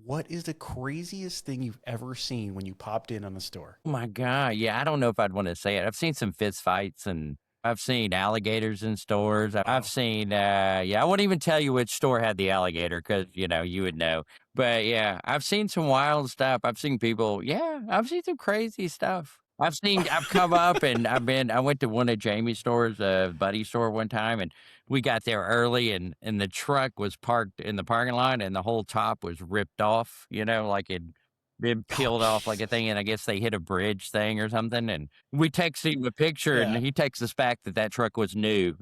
what is the craziest thing you've ever seen when you popped in on the store? Oh my God. Yeah, I don't know if I'd want to say it. I've seen some fist fights and I've seen alligators in stores. I've seen, I wouldn't even tell you which store had the alligator because, you would know. But yeah, I've seen some wild stuff. I've seen people, I've seen some crazy stuff. I've come up and I went to one of Jamie's stores, buddy store one time, and we got there early and the truck was parked in the parking lot and the whole top was ripped off, like it been peeled off like a thing, and I guess they hit a bridge thing or something. And we texted him a picture, and he texts us back that truck was new.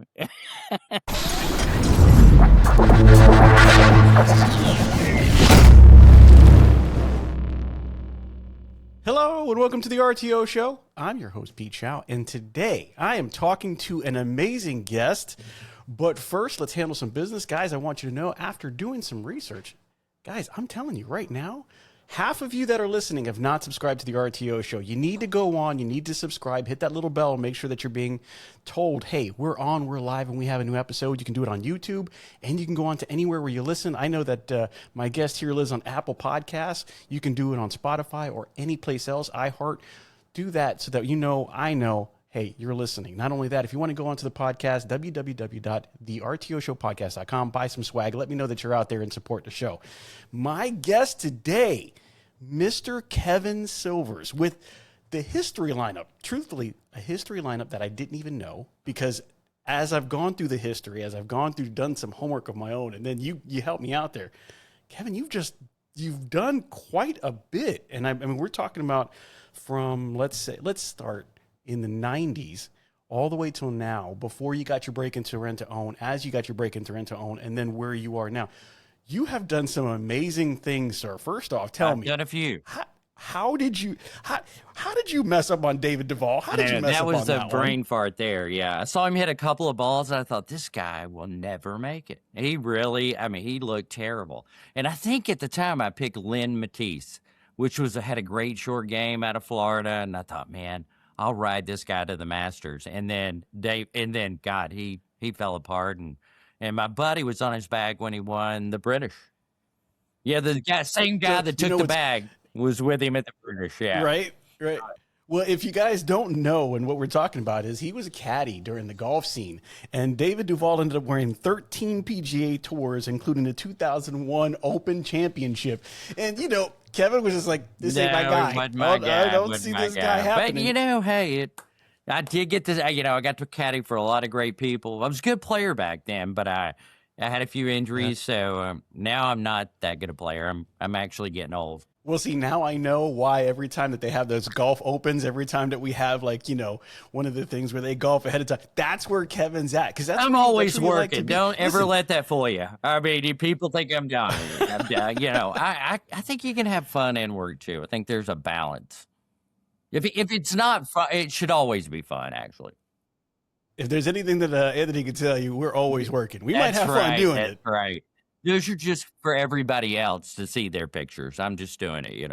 Hello and welcome to the RTO Show. I'm your host, Pete Shau, and today I am talking to an amazing guest. But first, let's handle some business. Guys, I want you to know, after doing some research, guys, I'm telling you right now, half of you that are listening have not subscribed to the RTO Show. You need to go on, you need to subscribe, hit that little bell, and make sure that you're being told, hey, we're on, we're live, and we have a new episode. You can do it on YouTube, and you can go on to anywhere where you listen. I know that my guest here lives on Apple Podcasts. You can do it on Spotify or any place else, iHeart. Do that so that I know, hey, you're listening. Not only that, if you want to go onto the podcast, www.thertoshowpodcast.com, buy some swag. Let me know that you're out there and support the show. My guest today, Mr. Kevin Silvers, with the history lineup. Truthfully, a history lineup that I didn't even know, because as I've gone through the history, as I've gone through, done some homework of my own, and then you helped me out there. Kevin, you've done quite a bit. And I mean, we're talking about from, let's start in the 90s all the way till now, before you got your break into rent to own, as you got your break into rent to own, and then where you are now. You have done some amazing things, sir. First off, tell me. I've done a few. How did you mess up on David Duvall? How did you mess up on that? That was a brain fart there. Yeah. I saw him hit a couple of balls and I thought, this guy will never make it. He really, he looked terrible. And I think at the time I picked Lynn Matisse, which had a great short game out of Florida. And I thought, man, I'll ride this guy to the Masters. And then God, he fell apart. And my buddy was on his bag when he won the British. Yeah, same guy that took the bag was with him at the British. Yeah. Right. Well, if you guys don't know, and what we're talking about is he was a caddy during the golf scene, and David Duvall ended up wearing 13 PGA tours, including the 2001 Open Championship. And, Kevin was just like, this ain't my guy. I don't see this guy happening. But, hey, I did get this, I got to caddy for a lot of great people. I was a good player back then, but I had a few injuries, so now I'm not that good a player. I'm actually getting old. Well, see, now I know why every time that they have those golf opens, every time that we have one of the things where they golf ahead of time, that's where Kevin's at. Because I'm always working. Don't ever let that fool you. I mean, people think I'm done. I think you can have fun and work too. I think there's a balance. If it's not fun, it should always be fun, actually. If there's anything that Anthony can tell you, we're always working. We might have fun doing it. Right. Those are just for everybody else to see their pictures. I'm just doing it,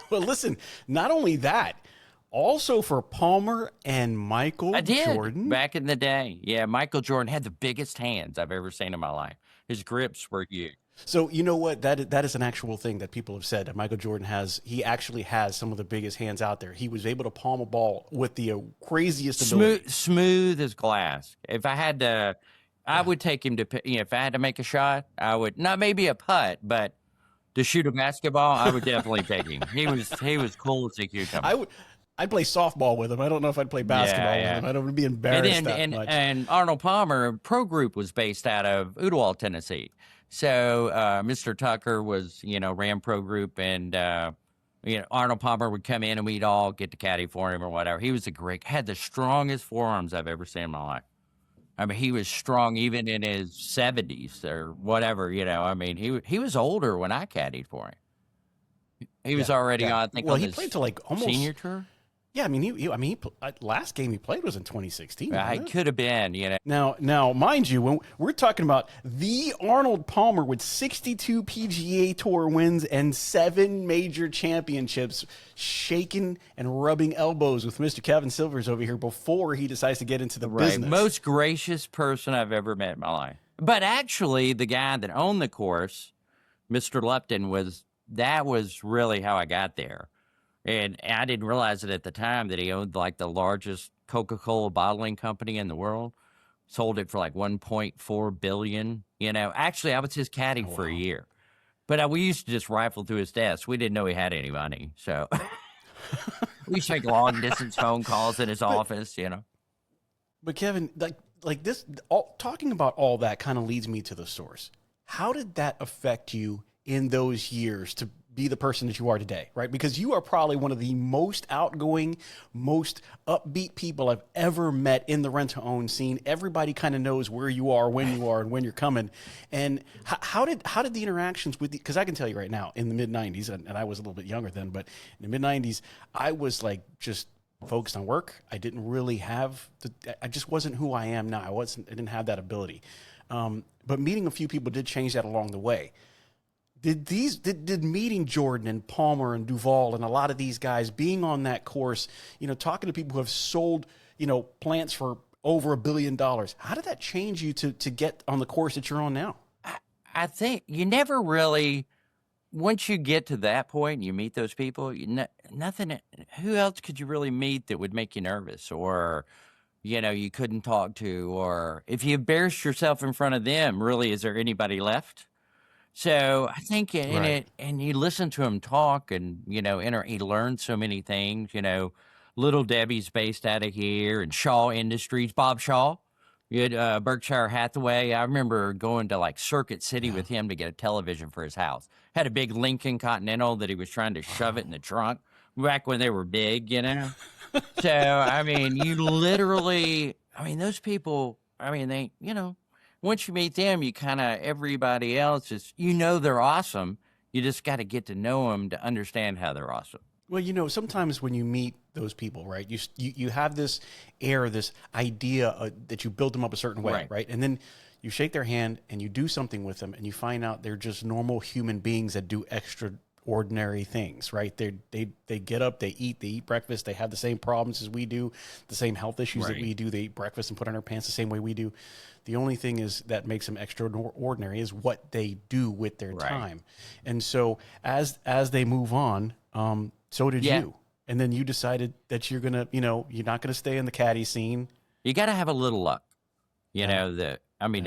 Well, listen, not only that, also for Palmer and Michael Jordan. Back in the day. Yeah, Michael Jordan had the biggest hands I've ever seen in my life. His grips were huge. So you know what? That is an actual thing that people have said, that Michael Jordan he actually has some of the biggest hands out there. He was able to palm a ball with the craziest ability. Smooth as glass. If I had to... I would take him to, if I had to make a shot, I would, not maybe a putt, but to shoot a basketball, I would definitely take him. He was cool as a cucumber. I'd play softball with him. I don't know if I'd play basketball with him. I don't want to be embarrassed that much. And Arnold Palmer, Pro Group, was based out of Ooltewah, Tennessee. So Mr. Tucker was, ran Pro Group, and Arnold Palmer would come in and we'd all get to caddy for him or whatever. He was had the strongest forearms I've ever seen in my life. I mean, he was strong even in his 70s or whatever, he was older when I caddied for him. He was already on, I think, on he played to almost senior tour. Yeah, I mean, he last game he played was in 2016. It could have been, Now, mind you, when we're talking about the Arnold Palmer with 62 PGA Tour wins and 7 major championships, shaking and rubbing elbows with Mr. Kevin Silvers over here before he decides to get into the business. Most gracious person I've ever met in my life. But actually, the guy that owned the course Mr. Lupton that was really how I got there. And I didn't realize it at the time that he owned like the largest Coca-Cola bottling company in the world. Sold it for like 1.4 billion. Actually, I was his caddy Oh, for a wow. year. But we used to just rifle through his desk. We didn't know he had any money. So we used to make long distance phone calls in his office, But Kevin, like this, talking about all that kind of leads me to the source. How did that affect you in those years to be the person that you are today, right? Because you are probably one of the most outgoing, most upbeat people I've ever met in the rent-to-own scene. Everybody kind of knows where you are, and when you're coming. And how did the interactions with because I can tell you right now, in the mid '90s, and I was a little bit younger then, but in the mid '90s, I was like just focused on work. I didn't really have I just wasn't who I am now. I didn't have that ability. But meeting a few people did change that along the way. Did meeting Jordan and Palmer and Duval and a lot of these guys, being on that course, talking to people who have sold, plants for over $1 billion, how did that change you to get on the course that you're on now? I think you never really, once you get to that point and you meet those people, nothing, who else could you really meet that would make you nervous or, you couldn't talk to, or if you embarrassed yourself in front of them, really, is there anybody left? So I think in Right. it, and you listen to him talk and, you learn so many things, Little Debbie's based out of here and Shaw Industries, Bob Shaw, you had Berkshire Hathaway. I remember going to like Circuit City with him to get a television for his house. Had a big Lincoln Continental that he was trying to shove it in the trunk back when they were big, So, I mean, you literally, those people, they, once you meet them, you kind of, everybody else is, they're awesome. You just got to get to know them to understand how they're awesome. Well, sometimes when you meet those people, right, you have this air, this idea that you built them up a certain way, right? And then you shake their hand and you do something with them and you find out they're just normal human beings that do extraordinary things, right? They get up, they eat breakfast, they have the same problems as we do, the same health issues that we do. They eat breakfast and put on their pants the same way we do. The only thing is that makes them extraordinary is what they do with their time. And so as they move on, so did you. And then you decided that you're going to, you're not going to stay in the caddy scene. You got to have a little luck, the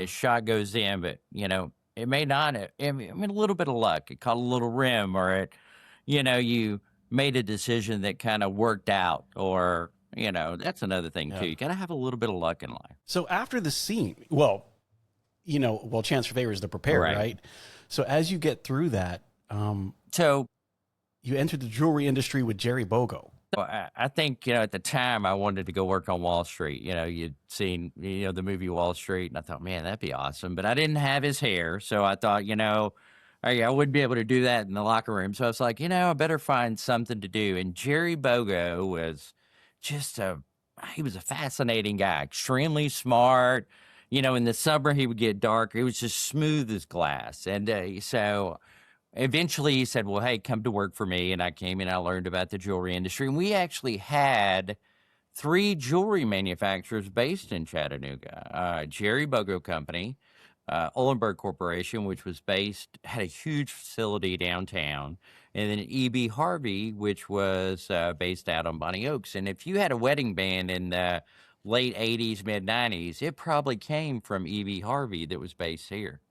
shot goes in, but it may not, a little bit of luck. It caught a little rim or it, you made a decision that kind of worked out or, that's another thing too. You got to have a little bit of luck in life. So after the scene, chance favors the prepared, right? So as you get through that, so you entered the jewelry industry with Jerry Bogo. So I think, at the time I wanted to go work on Wall Street. You'd seen, the movie Wall Street, and I thought, man, that'd be awesome. But I didn't have his hair. So I thought, I wouldn't be able to do that in the locker room. So I was like, I better find something to do. And Jerry Bogo was he was a fascinating guy, extremely smart. In the summer he would get darker. He was just smooth as glass. And so eventually he said, well, hey, come to work for me. And I came in, I learned about the jewelry industry. And we actually had 3 jewelry manufacturers based in Chattanooga. Jerry Bogo Company, Ollenburg Corporation, which had a huge facility downtown, and then E.B. Harvey, which was based out on Bonnie Oaks. And if you had a wedding band in the late 80s, mid 90s, it probably came from E.B. Harvey that was based here.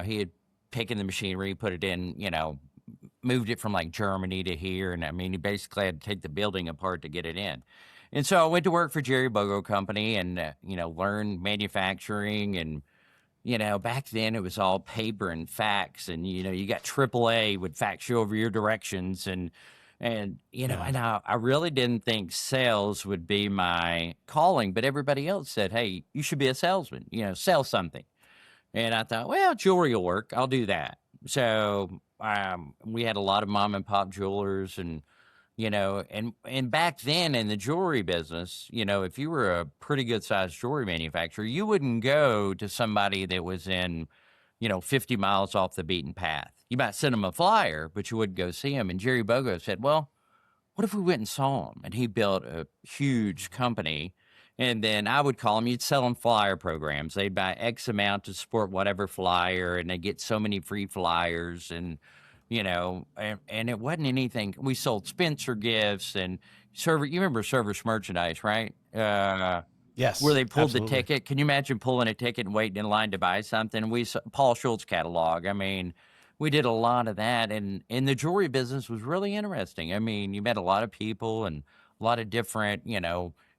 He had taken the machinery, put it in, moved it from like Germany to here. And he basically had to take the building apart to get it in. And so I went to work for Jerry Bogo Company and, learned manufacturing. And, back then it was all paper and fax. And, you got AAA would fax you over your directions. And I really didn't think sales would be my calling. But everybody else said, hey, you should be a salesman, sell something. And I thought, well, jewelry will work. I'll do that. So we had a lot of mom and pop jewelers and, and back then in the jewelry business, if you were a pretty good sized jewelry manufacturer, you wouldn't go to somebody that was in, 50 miles off the beaten path. You might send them a flyer, but you wouldn't go see them. And Jerry Bogo said, well, what if we went and saw him? And he built a huge company And then I would call them, you'd sell them flyer programs. They'd buy X amount to support whatever flyer, and they get so many free flyers. And, and it wasn't anything. We sold Spencer gifts and you remember Service Merchandise, right? Yes. Where they pulled absolutely. the ticket. Can you imagine pulling a ticket and waiting in line to buy something? Paul Schultz catalog. I mean, we did a lot of that. And the jewelry business was really interesting. I mean, you met a lot of people and a lot of different,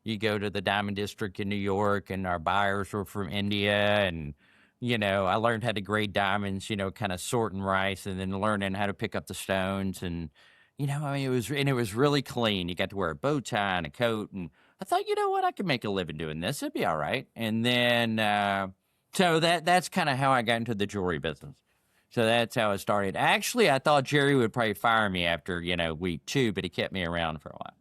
you go to the Diamond District in New York, and our buyers were from India. And, I learned how to grade diamonds, kind of sorting rice, and then learning how to pick up the stones. And, it was really clean. You got to wear a bow tie and a coat. And I thought, you know what, I could make a living doing this. It'd be all right. And then, so that's kind of how I got into the jewelry business. So that's how it started. Actually, I thought Jerry would probably fire me after, week 2, but he kept me around for a while.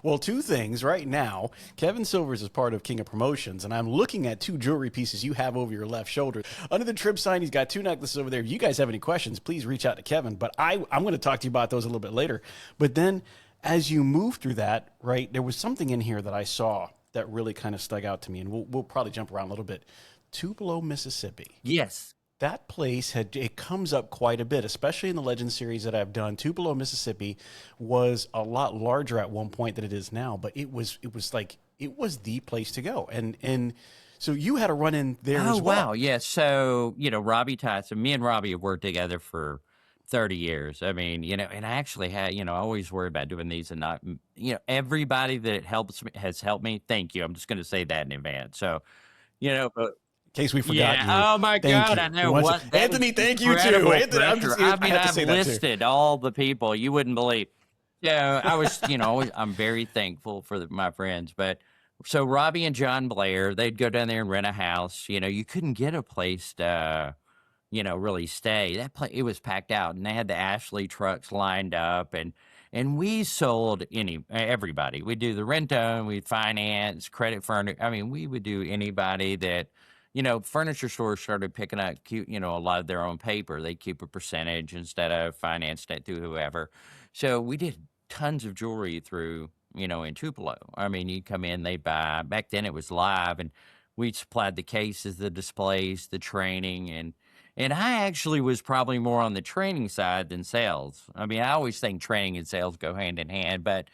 Well, 2 things right now. Kevin Silvers is part of King of Promotions, and I'm looking at 2 jewelry pieces you have over your left shoulder. Under the trip sign, he's got 2 necklaces over there. If you guys have any questions, please reach out to Kevin. But I'm going to talk to you about those a little bit later. But then as you move through that, right, there was something in here that I saw that really kind of stuck out to me, and we'll probably jump around a little bit. Tupelo, Mississippi. Yes. That place it comes up quite a bit, especially in the Legend series that I've done. Tupelo, Mississippi was a lot larger at one point than it is now, but it was the place to go. And so you had a run in there as well. Oh, wow. Yeah. So, Robbie Tyson, me and Robbie have worked together for 30 years. I mean, and I actually had, I always worry about doing these and not, everybody that has helped me. Thank you. I'm just going to say that in advance. So, but in case we forgot you. Oh my God, you. I know what. Anthony, thank you too. Anthony, I've listed all the people you wouldn't believe. Yeah, I was, I'm very thankful for my friends. But so Robbie and John Blair, they'd go down there and rent a house. You couldn't get a place to, really stay. It was packed out, and they had the Ashley trucks lined up, and we sold everybody. We'd do the rent-own, we'd finance, credit furniture. I mean, we would do anybody that. Furniture stores started picking up, a lot of their own paper. They keep a percentage instead of financed it through whoever. So we did tons of jewelry through, in Tupelo. I mean, you come in, they buy. Back then it was live, and we supplied the cases, the displays, the training, and I actually was probably more on the training side than sales. I mean, I always think training and sales go hand in hand, but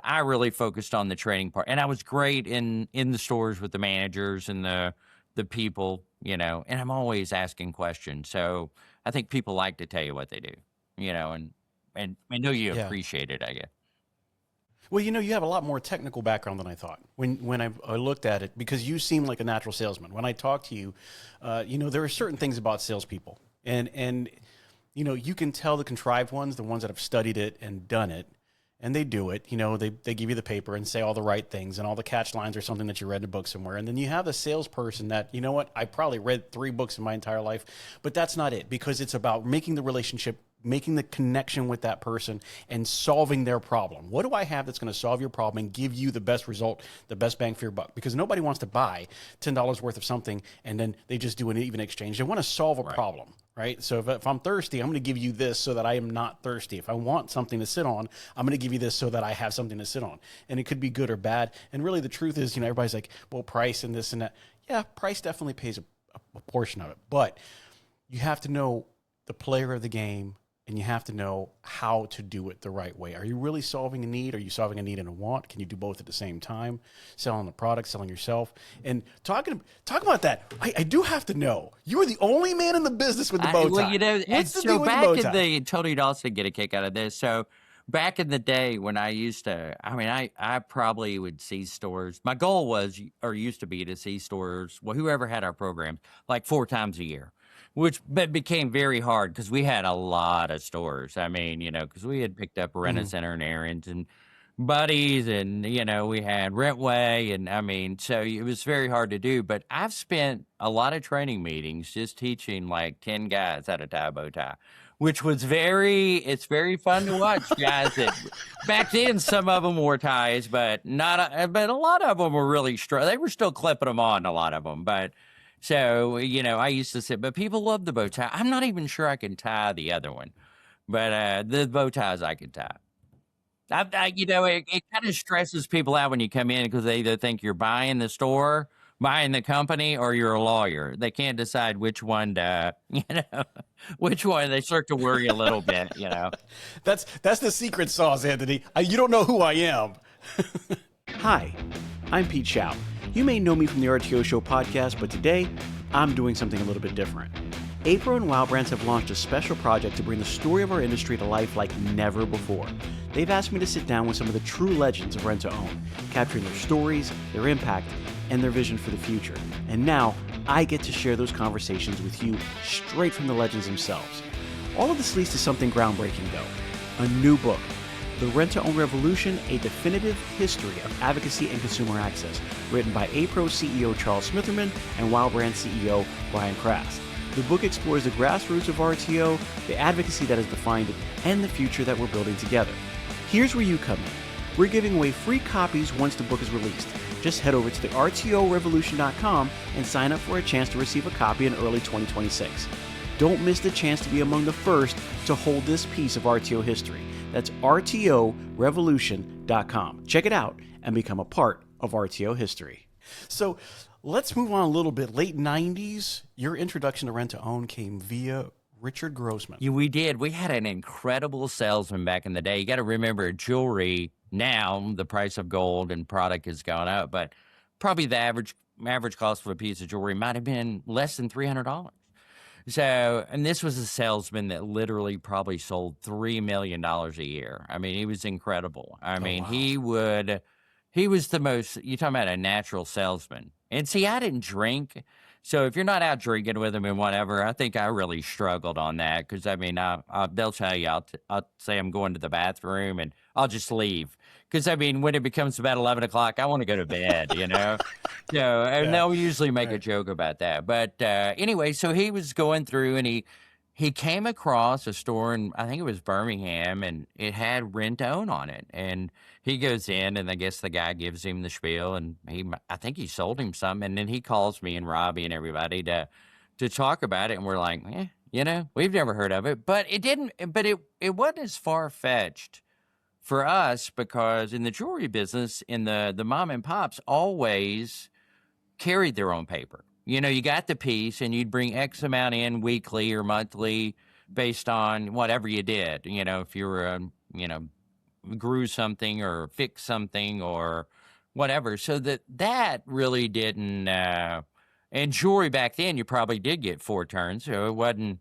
I really focused on the training part, and I was great in the stores with the managers and the people, and I'm always asking questions. So I think people like to tell you what they do, and I know you appreciate it, I guess. Well, you have a lot more technical background than I thought when I looked at it, because you seem like a natural salesman. When I talk to you, there are certain things about salespeople, and you can tell the contrived ones, the ones that have studied it and done it. And they do it, they give you the paper and say all the right things, and all the catch lines are something that you read in a book somewhere. And then you have a salesperson that, I probably read 3 books in my entire life, but that's not it, because it's about making the relationship, making the connection with that person, and solving their problem. What do I have that's going to solve your problem and give you the best result, the best bang for your buck? Because nobody wants to buy $10 worth of something and then they just do an even exchange. They want to solve a problem. Right. So if I'm thirsty, I'm going to give you this so that I am not thirsty. If I want something to sit on, I'm going to give you this so that I have something to sit on. And it could be good or bad. And really the truth is, everybody's like, well, price and this and that. Yeah, price definitely pays a portion of it. But you have to know the player of the game, and you have to know how to do it the right way. Are you really solving a need? Are you solving a need and a want? Can you do both at the same time? Selling the product, selling yourself. And talk about that, I do have to know, you are the only man in the business with the bow tie. Well, What's the so deal with back the bow in tie? Tony Dawson get a kick out of this. So back in the day when I used to, I probably would see stores. My goal was, or used to be, to see stores, well, whoever had our programs, like 4 times a year. Which became very hard because we had a lot of stores. I mean, because we had picked up Rent-A-Center and Aaron's and Buddies, and, we had Rentway. And so it was very hard to do. But I've spent a lot of training meetings just teaching like 10 guys how to tie a bow tie, which was it's very fun to watch guys that back then, some of them wore ties, but but a lot of them were really they were still clipping them on, a lot of them. But so, I used to say, but people love the bow tie. I'm not even sure I can tie the other one, but the bow ties I can tie. It kind of stresses people out when you come in because they either think you're buying the store, buying the company, or you're a lawyer. They can't decide which one to, which one. They start to worry a little bit. That's the secret sauce, Anthony. You don't know who I am. Hi, I'm Pete Shau. You may know me from the RTO Show Podcast, but today I'm doing something a little bit different. Apro and Wow Brands have launched a special project to bring the story of our industry to life like never before. They've asked me to sit down with some of the true legends of rent-to-own, capturing their stories, their impact, and their vision for the future. And now I get to share those conversations with you straight from the legends themselves. All of this leads to something groundbreaking, though. A new book, The Rent-to-Own Revolution, A Definitive History of Advocacy and Consumer Access, written by Apro CEO Charles Smitherman and Wow Brands CEO Brian Krast. The book explores the grassroots of RTO, the advocacy that has defined it, and the future that we're building together. Here's where you come in. We're giving away free copies once the book is released. Just head over to the RTORevolution.com and sign up for a chance to receive a copy in early 2026. Don't miss the chance to be among the first to hold this piece of RTO history. That's RTORevolution.com. Check it out and become a part of RTO history. So let's move on a little bit. Late 90s, your introduction to rent-to-own came via Richard Grossman. Yeah, we did. We had an incredible salesman back in the day. You got to remember, jewelry, now the price of gold and product has gone up, but probably the average cost of a piece of jewelry might have been less than $300. So, and this was a salesman that literally probably sold $3 million a year. I mean, he was incredible. I mean, wow. he was the most, you're talking about a natural salesman. And see, I didn't drink. So if you're not out drinking with him and whatever, I think I really struggled on that. Because, I mean, they'll tell you, I'll say I'm going to the bathroom and I'll just leave. Because, I mean, when it becomes about 11 o'clock, I want to go to bed, So, and they'll usually make a joke about that. But anyway, so he was going through and he came across a store in, I think it was Birmingham, and it had rent-to-own on it. And he goes in, and I guess the guy gives him the spiel, and I think he sold him something. And then he calls me and Robbie and everybody to talk about it. And we're like, we've never heard of it. But it wasn't as far-fetched for us, because in the jewelry business, in the mom and pops always carried their own paper. You got the piece and you'd bring X amount in weekly or monthly based on whatever you did. If you were, grew something or fixed something or whatever. So that really didn't, and jewelry back then, you probably did get 4 turns. So it wasn't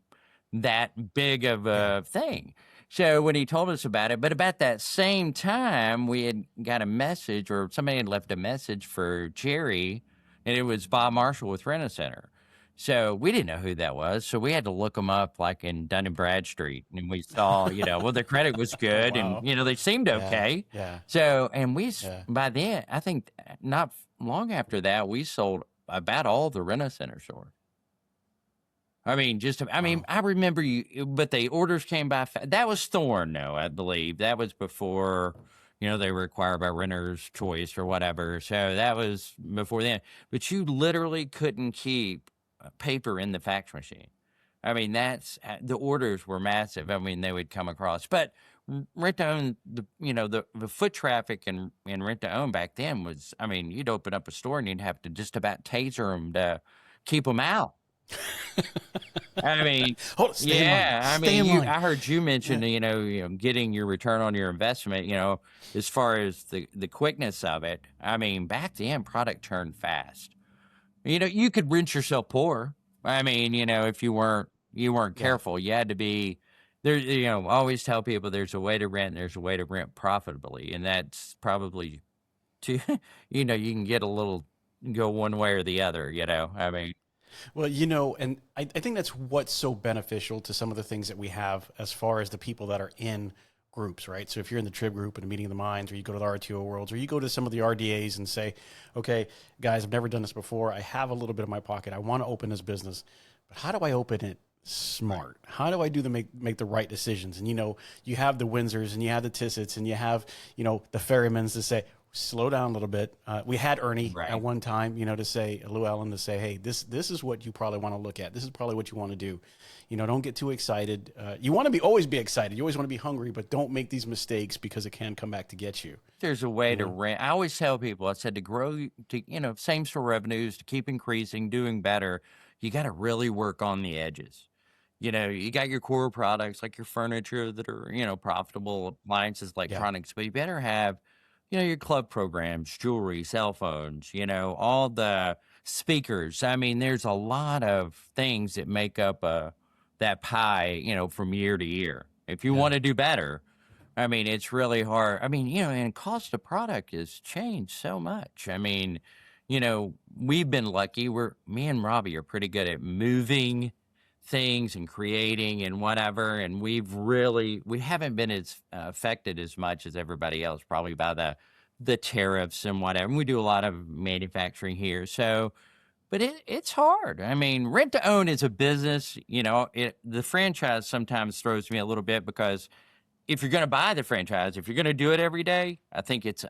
that big of a thing. So when he told us about it, but about that same time, we had got a message, or somebody had left a message for Jerry, and it was Bob Marshall with Rent-A-Center. So we didn't know who that was. So we had to look them up like in Dun & Bradstreet. And we saw, well, their credit was good. Wow. And, they seemed okay. Yeah. So, and by then, I think not long after that, we sold about all the Rent-A-Center stores. I mean, I remember but the orders came by. That was Thorn, though, I believe. That was before... they were acquired by Renter's Choice or whatever. So that was before then. But you literally couldn't keep paper in the fax machine. I mean, the orders were massive. I mean, they would come across. But rent-to-own, the foot traffic in rent-to-own back then was, I mean, you'd open up a store and you'd have to just about taser them to keep them out. I mean, I heard you mention, getting your return on your investment, as far as the quickness of it. I mean, back then, product turned fast. You could rent yourself poor. I mean, if you weren't careful, you had to be there. Always tell people there's a way to rent and there's a way to rent profitably. And that's probably you can get go one way or the other, I mean. Well, and I think that's what's so beneficial to some of the things that we have as far as the people that are in groups, right? So if you're in the Trib group and a meeting of the minds, or you go to the RTO worlds, or you go to some of the RDAs and say, okay, guys, I've never done this before. I have a little bit in my pocket. I want to open this business, but how do I open it smart? How do I make the right decisions? And, you have the Windsors and you have the Tissot's and you have, the Ferrymans to say, slow down a little bit. We had Ernie Right. at one time, to say, Lou Allen, to say, hey, this is what you probably want to look at. This is probably what you want to do. Don't get too excited. You want to always be excited. You always want to be hungry, but don't make these mistakes because it can come back to get you. There's a way to rent. I always tell people, I said to grow, same store revenues, to keep increasing, doing better, you got to really work on the edges. You got your core products like your furniture that are, profitable, appliances, electronics, but you better have, your club programs, jewelry, cell phones, all the speakers. I mean, there's a lot of things that make up that pie, from year to year. If you want to do better, I mean, it's really hard. I mean, and cost of product has changed so much. I mean, we've been lucky. Me and Robbie are pretty good at moving things and creating and whatever. And we haven't been as affected as much as everybody else, probably by the tariffs and whatever. And we do a lot of manufacturing here. So, but it's hard. I mean, rent to own is a business, the franchise sometimes throws me a little bit because if you're going to buy the franchise, if you're going to do it every day, I think it's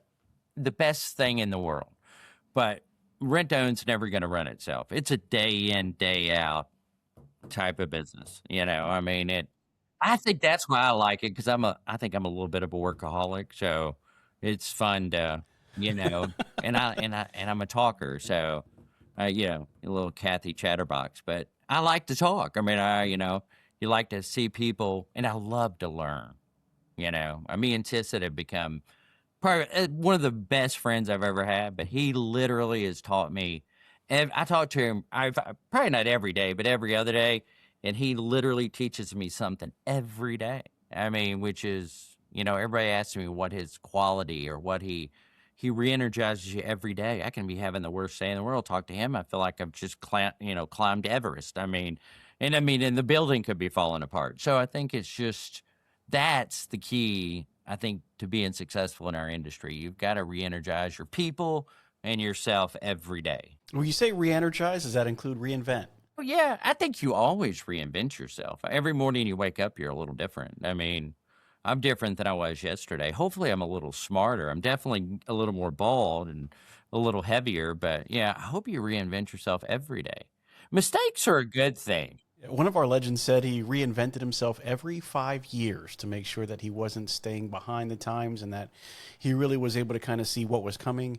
the best thing in the world. But rent to own's never going to run itself. It's a day in, day out type of business. I mean, I think that's why I like it because I think I'm a little bit of a workaholic. So it's fun to, and I'm a talker. So, a little Kathy chatterbox, but I like to talk. I mean, you like to see people, and I love to learn. Me and Tissa have become probably one of the best friends I've ever had, but he literally has taught me. I talk to him, probably not every day, but every other day, and he literally teaches me something every day. I mean, which is, everybody asks me what his quality or what he re-energizes you every day. I can be having the worst day in the world. Talk to him, I feel like I've just climbed Everest. I mean, and the building could be falling apart. So I think it's just, that's the key, I think, to being successful in our industry. You've got to re-energize your people and yourself every day. When you say re-energize, does that include reinvent? Well, yeah, I think you always reinvent yourself. Every morning you wake up, you're a little different. I mean, I'm different than I was yesterday. Hopefully I'm a little smarter. I'm definitely a little more bald and a little heavier, but yeah, I hope you reinvent yourself every day. Mistakes are a good thing. One of our legends said he reinvented himself every 5 years to make sure that he wasn't staying behind the times and that he really was able to kind of see what was coming,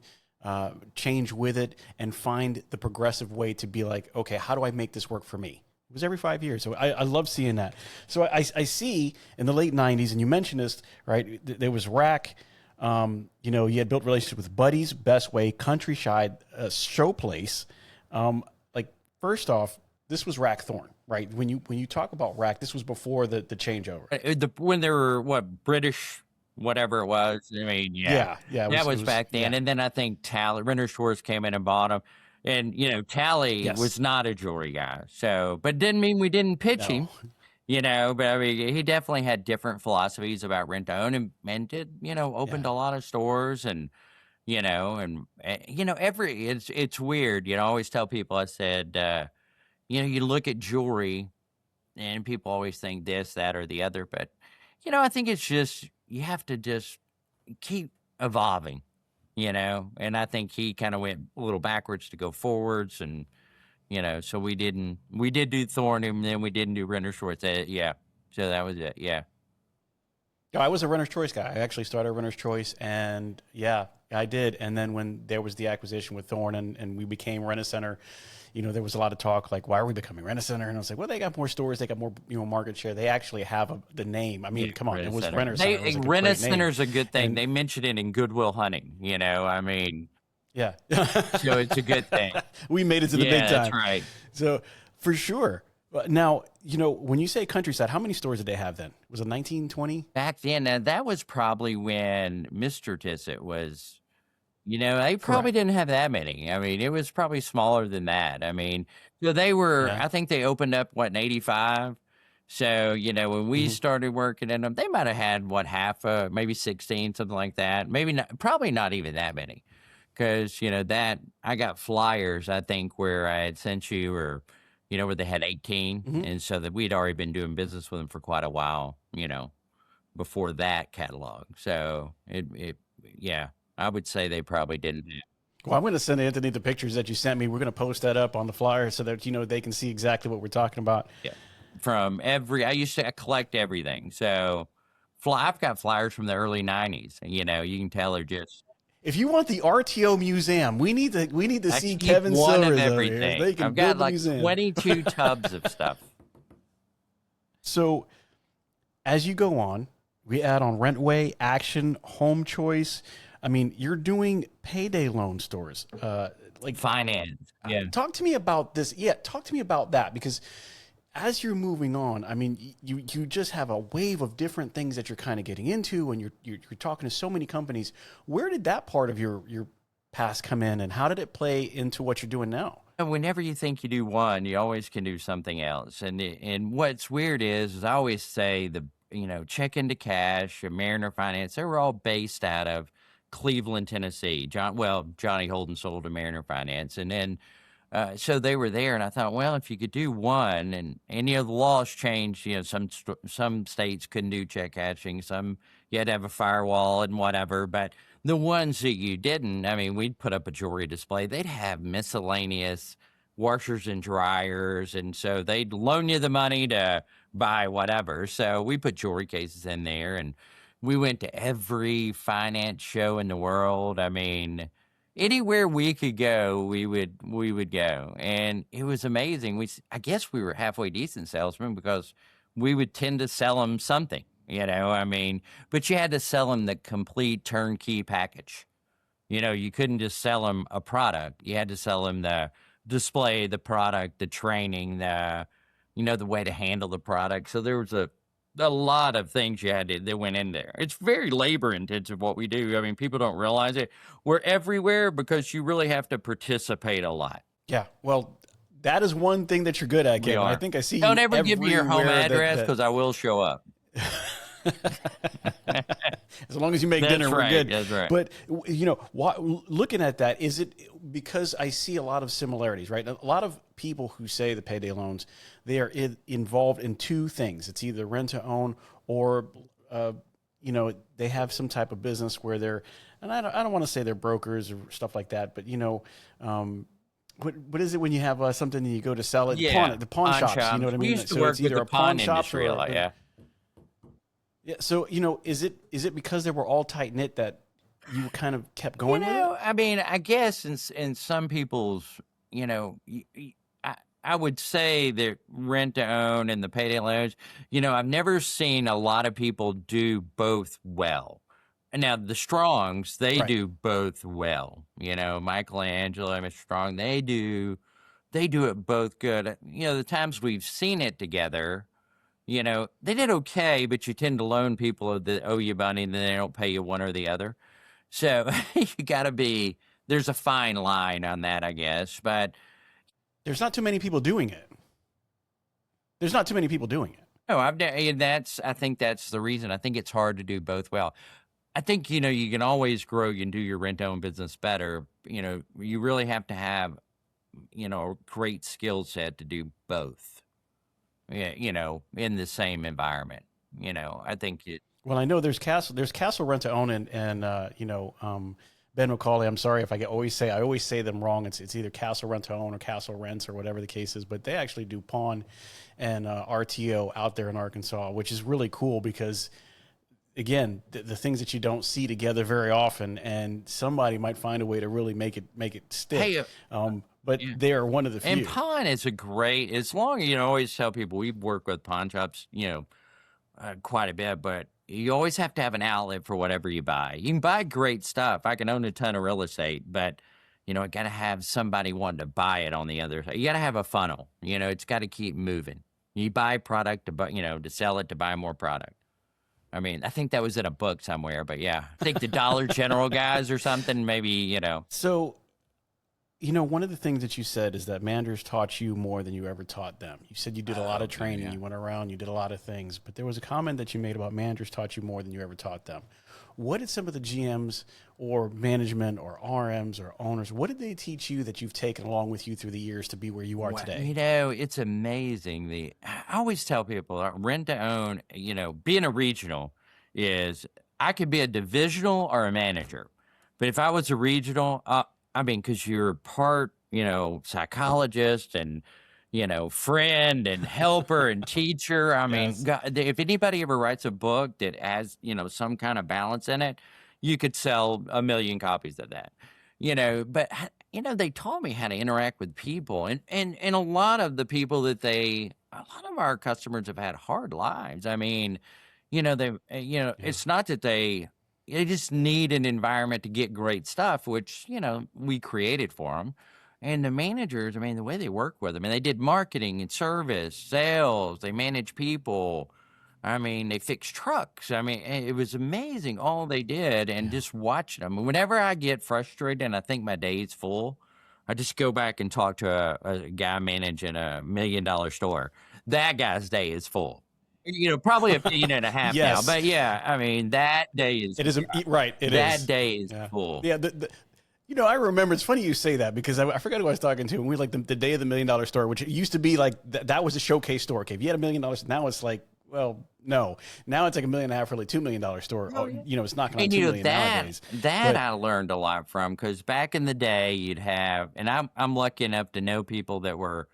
change with it, and find the progressive way to be like, okay, how do I make this work for me? It was every 5 years. So I love seeing that. So I see in the late 90s, and you mentioned this, right? There was Rack. You had built relationships with Buddies, Best Way, Countryside, Showplace. First off, this was Rack Thorn, right? When you talk about Rack, this was before the changeover. When they were British, whatever it was. I mean, yeah. That was back then. Yeah. And then I think Tally, Renter Stores came in and bought them. And, Tally was not a jewelry guy. So, but didn't mean we didn't pitch him, but I mean, he definitely had different philosophies about rent to own and did, opened a lot of stores and, it's weird. I always tell people, I said, you look at jewelry and people always think this, that, or the other. But, I think it's just, you have to just keep evolving, and I think he kind of went a little backwards to go forwards. And, so we did do Thorn and then we didn't do Renter's Choice. Yeah. So that was it. Yeah. I was a Renter's Choice guy. I actually started Renter's Choice, and yeah, I did. And then when there was the acquisition with Thorn and we became Rent-A-Center, there was a lot of talk like, why are we becoming Rent-A-Center? And I was like, well, they got more stores, they got more market share. They actually have the name. I mean, come on, it was Rent-A-Center. Rent-A-Center's a good thing. They mentioned it in Good Will Hunting. I mean, yeah. So it's a good thing. We made it to the big time. That's right. So for sure. Now, when you say Countryside, how many stores did they have then? Was it 1920? Back then, that was probably when Mr. Tissot was, they probably didn't have that many. I mean, it was probably smaller than that. I mean, so they were, I think they opened up, in 85? So, when we started working in them, they might have had, half, maybe 16, something like that. Maybe not, probably not even that many. Because, that, I got flyers, I think, where I had sent you or, where they had 18. And so that we'd already been doing business with them for quite a while, before that catalog. So I would say they probably didn't. Well, I'm going to send Anthony the pictures that you sent me. We're going to post that up on the flyer so that, they can see exactly what we're talking about. Yeah. I used to collect everything. So I've got flyers from the early 90s. You can tell they're just. If you want the RTO museum, we need to see Kevin one Silver's of everything. They can I've build got the like museum. 22 tubs of stuff. So as you go on, we add on Rentway, Action, Home Choice. I mean, you're doing payday loan stores, like finance. Yeah. Talk to me about this. Yeah, talk to me about that, because as you're moving on, I mean, you just have a wave of different things that you're kind of getting into, and you're talking to so many companies. Where did that part of your past come in, and how did it play into what you're doing now? Whenever you think you do one, you always can do something else. And what's weird is I always say Check Into Cash, Mariner Finance, they were all based out of Cleveland, Tennessee. Johnny Holden sold to Mariner Finance, and then so they were there. And I thought, well, if you could do one, and the laws changed. Some states couldn't do check cashing, some you had to have a firewall and whatever. But the ones that you didn't, I mean, we'd put up a jewelry display. They'd have miscellaneous washers and dryers, and so they'd loan you the money to buy whatever. So we put jewelry cases in there, and we went to every finance show in the world. I mean, anywhere we could go, we would go, and it was amazing. I guess we were halfway decent salesmen because we would tend to sell them something, I mean, but you had to sell them the complete turnkey package. You couldn't just sell them a product. You had to sell them the display, the product, the training, the way to handle the product. So there was a lot of things that went in there. It's very labor intensive what we do. I mean, people don't realize it. We're everywhere because you really have to participate a lot. Yeah. Well, that is one thing that you're good at, Kevin. I think I see Don't ever give me your home address because I will show up. As long as you make dinner, we're good. That's right. But looking at that, is it because I see a lot of similarities, right? A lot of people who say the payday loans, they are involved in two things. It's either rent to own or they have some type of business where they're, and I don't want to say they're brokers or stuff like that, but what is it when you have something and you go to sell it? Yeah, the pawn shops. You know what I mean? We used to work with the pawn industry a lot. Yeah. Yeah. So, is it because they were all tight knit that you kind of kept going with it? I mean, I guess in some people's, I would say that rent to own and the payday loans, I've never seen a lot of people do both well. And now the Strongs, they do both well. Michelangelo, Mr. Strong, they do it both good. The times we've seen it together, they did okay, but you tend to loan people that owe you money and then they don't pay you one or the other. So you got to there's a fine line on that, I guess. But there's not too many people doing it. No, I think that's the reason. I think it's hard to do both well. I think, you can always grow. You can do your rent-own business better. You really have to have, a great skill set to do both. Yeah, in the same environment. I think it. Well, I know there's Castle Rent to Own and Ben McCauley. I'm sorry if I always say them wrong. It's either Castle Rent to Own or Castle Rents or whatever the case is. But they actually do pawn and RTO out there in Arkansas, which is really cool because, again, the things that you don't see together very often, and somebody might find a way to really make it stick. Hey, but they are one of the few. And pawn is as long as always tell people we work with pawn shops, quite a bit, but you always have to have an outlet for whatever you buy. You can buy great stuff. I can own a ton of real estate, but I got to have somebody wanting to buy it on the other side. You got to have a funnel. It's got to keep moving. You buy product to sell it, to buy more product. I mean, I think that was in a book somewhere, but yeah, I think the Dollar General guys or something, maybe, So, one of the things that you said is that managers taught you more than you ever taught them. You said you did a lot of training, you went around, you did a lot of things, but there was a comment that you made about managers taught you more than you ever taught them. What did some of the GMs or management or RMs or owners, what did they teach you that you've taken along with you through the years to be where you are today? It's amazing. I always tell people, rent to own, being a regional is, I could be a divisional or a manager. But if I was a regional, I mean, because you're part, psychologist and, friend and helper and teacher. I mean, Yes. God, if anybody ever writes a book that has, some kind of balance in it, you could sell 1 million copies of that. But they taught me how to interact with people, and a lot of the people that a lot of our customers have had hard lives. I mean, Yeah. it's not that they just need an environment to get great stuff, which, we created for them. And the managers, I mean, the way they work with them, and they did marketing and service, sales, they manage people. I mean, they fixed trucks. I mean, it was amazing all they did, and Yeah. just watching them. Whenever I get frustrated and I think my day is full, I just go back and talk to a guy managing $1 million store. That guy's day is full. Probably 1.5 million now, Yes. but yeah, I mean, that day is It is right. It that is. day is Yeah. full. Yeah. I remember, it's funny you say that, because I forgot who I was talking to, and we like the day of the $1 million store, which it used to be like that was a showcase store. Okay, if you had $1 million, now it's like, well, no, now it's like $1.5 million for like $2 million store. Oh, yeah. It's knocking on And 2 million nowadays. that I learned a lot from, because back in the day you'd have, and I'm lucky enough to know people that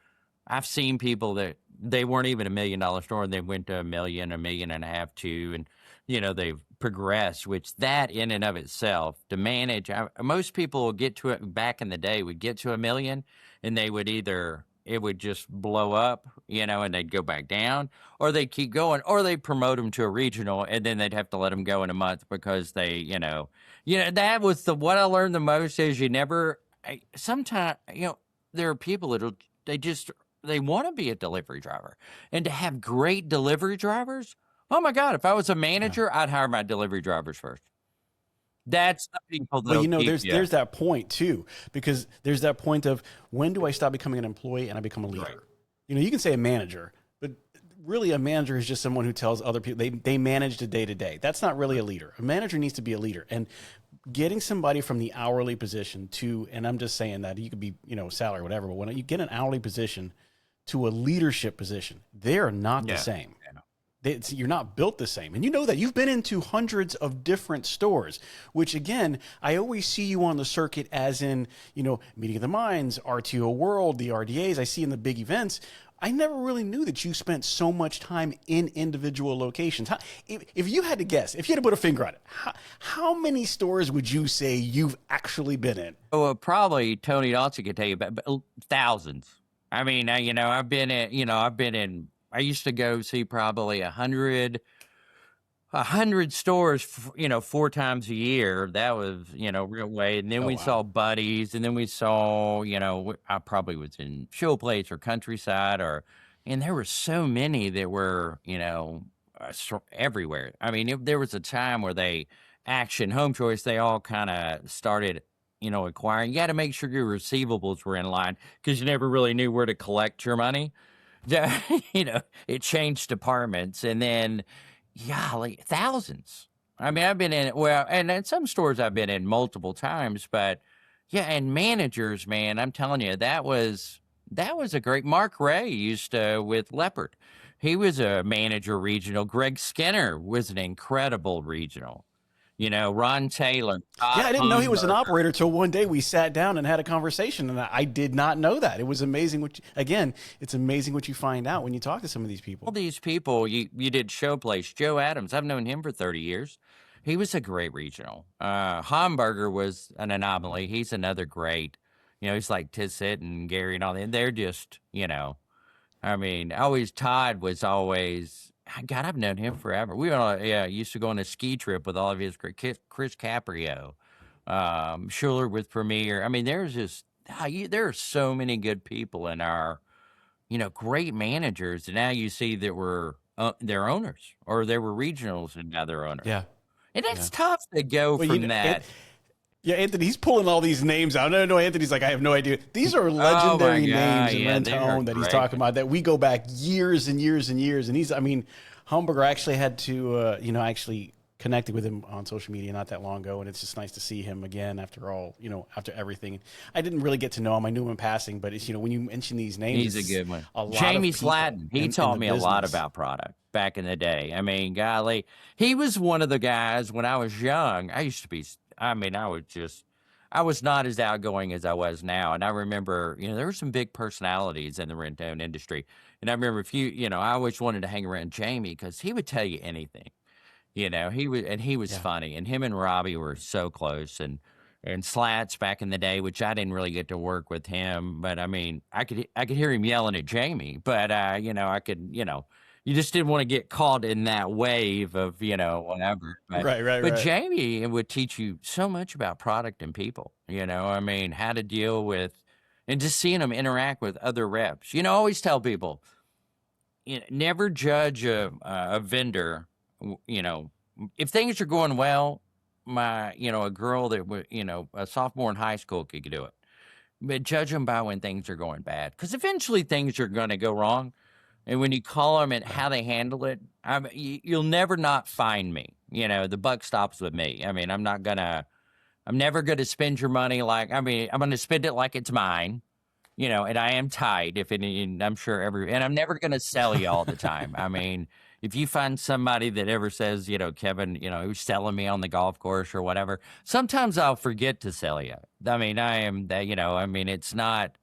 I've seen people that they weren't even $1 million store, and they went to $1 million, $1.5 million, 2, and they've progressed. Which that in and of itself, to manage, most people will get to it. Back in the day, would get to $1 million, and they would it would just blow up, and they'd go back down, or they'd keep going, or they'd promote them to a regional, and then they'd have to let them go in a month, because they, that was what I learned the most is sometimes, there are people that they want to be a delivery driver, and to have great delivery drivers. Oh my God, if I was a manager, I'd hire my delivery drivers first. That's the people that. Well, there's that point too, because there's that point of, when do I stop becoming an employee and I become a leader? Right. You can say a manager, but really a manager is just someone who tells other people they manage the day to day. That's not really a leader. A manager needs to be a leader, and getting somebody from the hourly position to, and I'm just saying that you could be, salary, whatever, but when you get an hourly position to a leadership position, they are not the same. You're not built the same. And that you've been into hundreds of different stores, which again, I always see you on the circuit as in, Meeting of the Minds, RTO World, the RDAs, I see in the big events. I never really knew that you spent so much time in individual locations. If you had to guess, if you had to put a finger on it, how many stores would you say you've actually been in? Well, probably Tony Dawson could tell you about, but thousands. I mean, I've been in, I used to go see probably 100 stores, 4 times a year. That was, real way. And then we saw Buddies, and then we saw, I probably was in Show Place or Countryside, and there were so many that were, everywhere. I mean, there was a time where Action, Home Choice, they all kind of started, acquiring. You got to make sure your receivables were in line, because you never really knew where to collect your money. It changed departments, and then, golly, thousands. I mean, I've been in, and in some stores I've been in multiple times, but yeah, and managers, man, I'm telling you, that was a great. Mark Ray used to with Leopard. He was a manager regional. Greg Skinner was an incredible regional. Ron Taylor. I didn't know he was an operator till one day we sat down and had a conversation, and I did not know that. It was amazing. It's amazing what you find out when you talk to some of these people. All these people, you did Show Place. Joe Adams, I've known him for 30 years. He was a great regional. Hamburger was an anomaly. He's another great. He's like Tissot and Gary and all that. They're just, I mean, Todd was always. God, I've known him forever. We used to go on a ski trip with all of his Chris Caprio, Schuler with Premier. I mean, there are so many good people in our, great managers. And now you see that we're their owners, or they were regionals and now they're owners. Yeah, and it's tough to go from that. Anthony, he's pulling all these names out. No, Anthony's like, I have no idea. These are legendary names in Mentone that he's talking about, that we go back years and years and years. And Hamburger actually had to, actually connected with him on social media not that long ago. And it's just nice to see him again after all, after everything. I didn't really get to know him. I knew him in passing, but it's, when you mention these names, he's a good one. Jamie Sladden, he taught me a lot about product back in the day. I mean, golly, he was one of the guys when I was young. I used to be I was not as outgoing as I was now. And I remember, there were some big personalities in the rent-own industry. And I remember I always wanted to hang around Jamie because he would tell you anything. He was Yeah. funny, and him and Robbie were so close, and Slats back in the day, which I didn't really get to work with him, but I mean, I could hear him yelling at Jamie, but I could, you just didn't want to get caught in that wave of whatever. But Right. Jamie would teach you so much about product and people. I mean, how to deal with, and just seeing them interact with other reps. I always tell people, never judge a vendor. If things are going well, a girl that was, a sophomore in high school could do it. But judge them by when things are going bad, because eventually things are going to go wrong. And when you call them and how they handle it, you'll never not find me. The buck stops with me. I mean, I'm never going to spend your money I'm going to spend it like it's mine. And I am tight. I'm sure and I'm never going to sell you all the time. I mean, if you find somebody that ever says, Kevin, who's selling me on the golf course or whatever, sometimes I'll forget to sell you. I mean, it's not,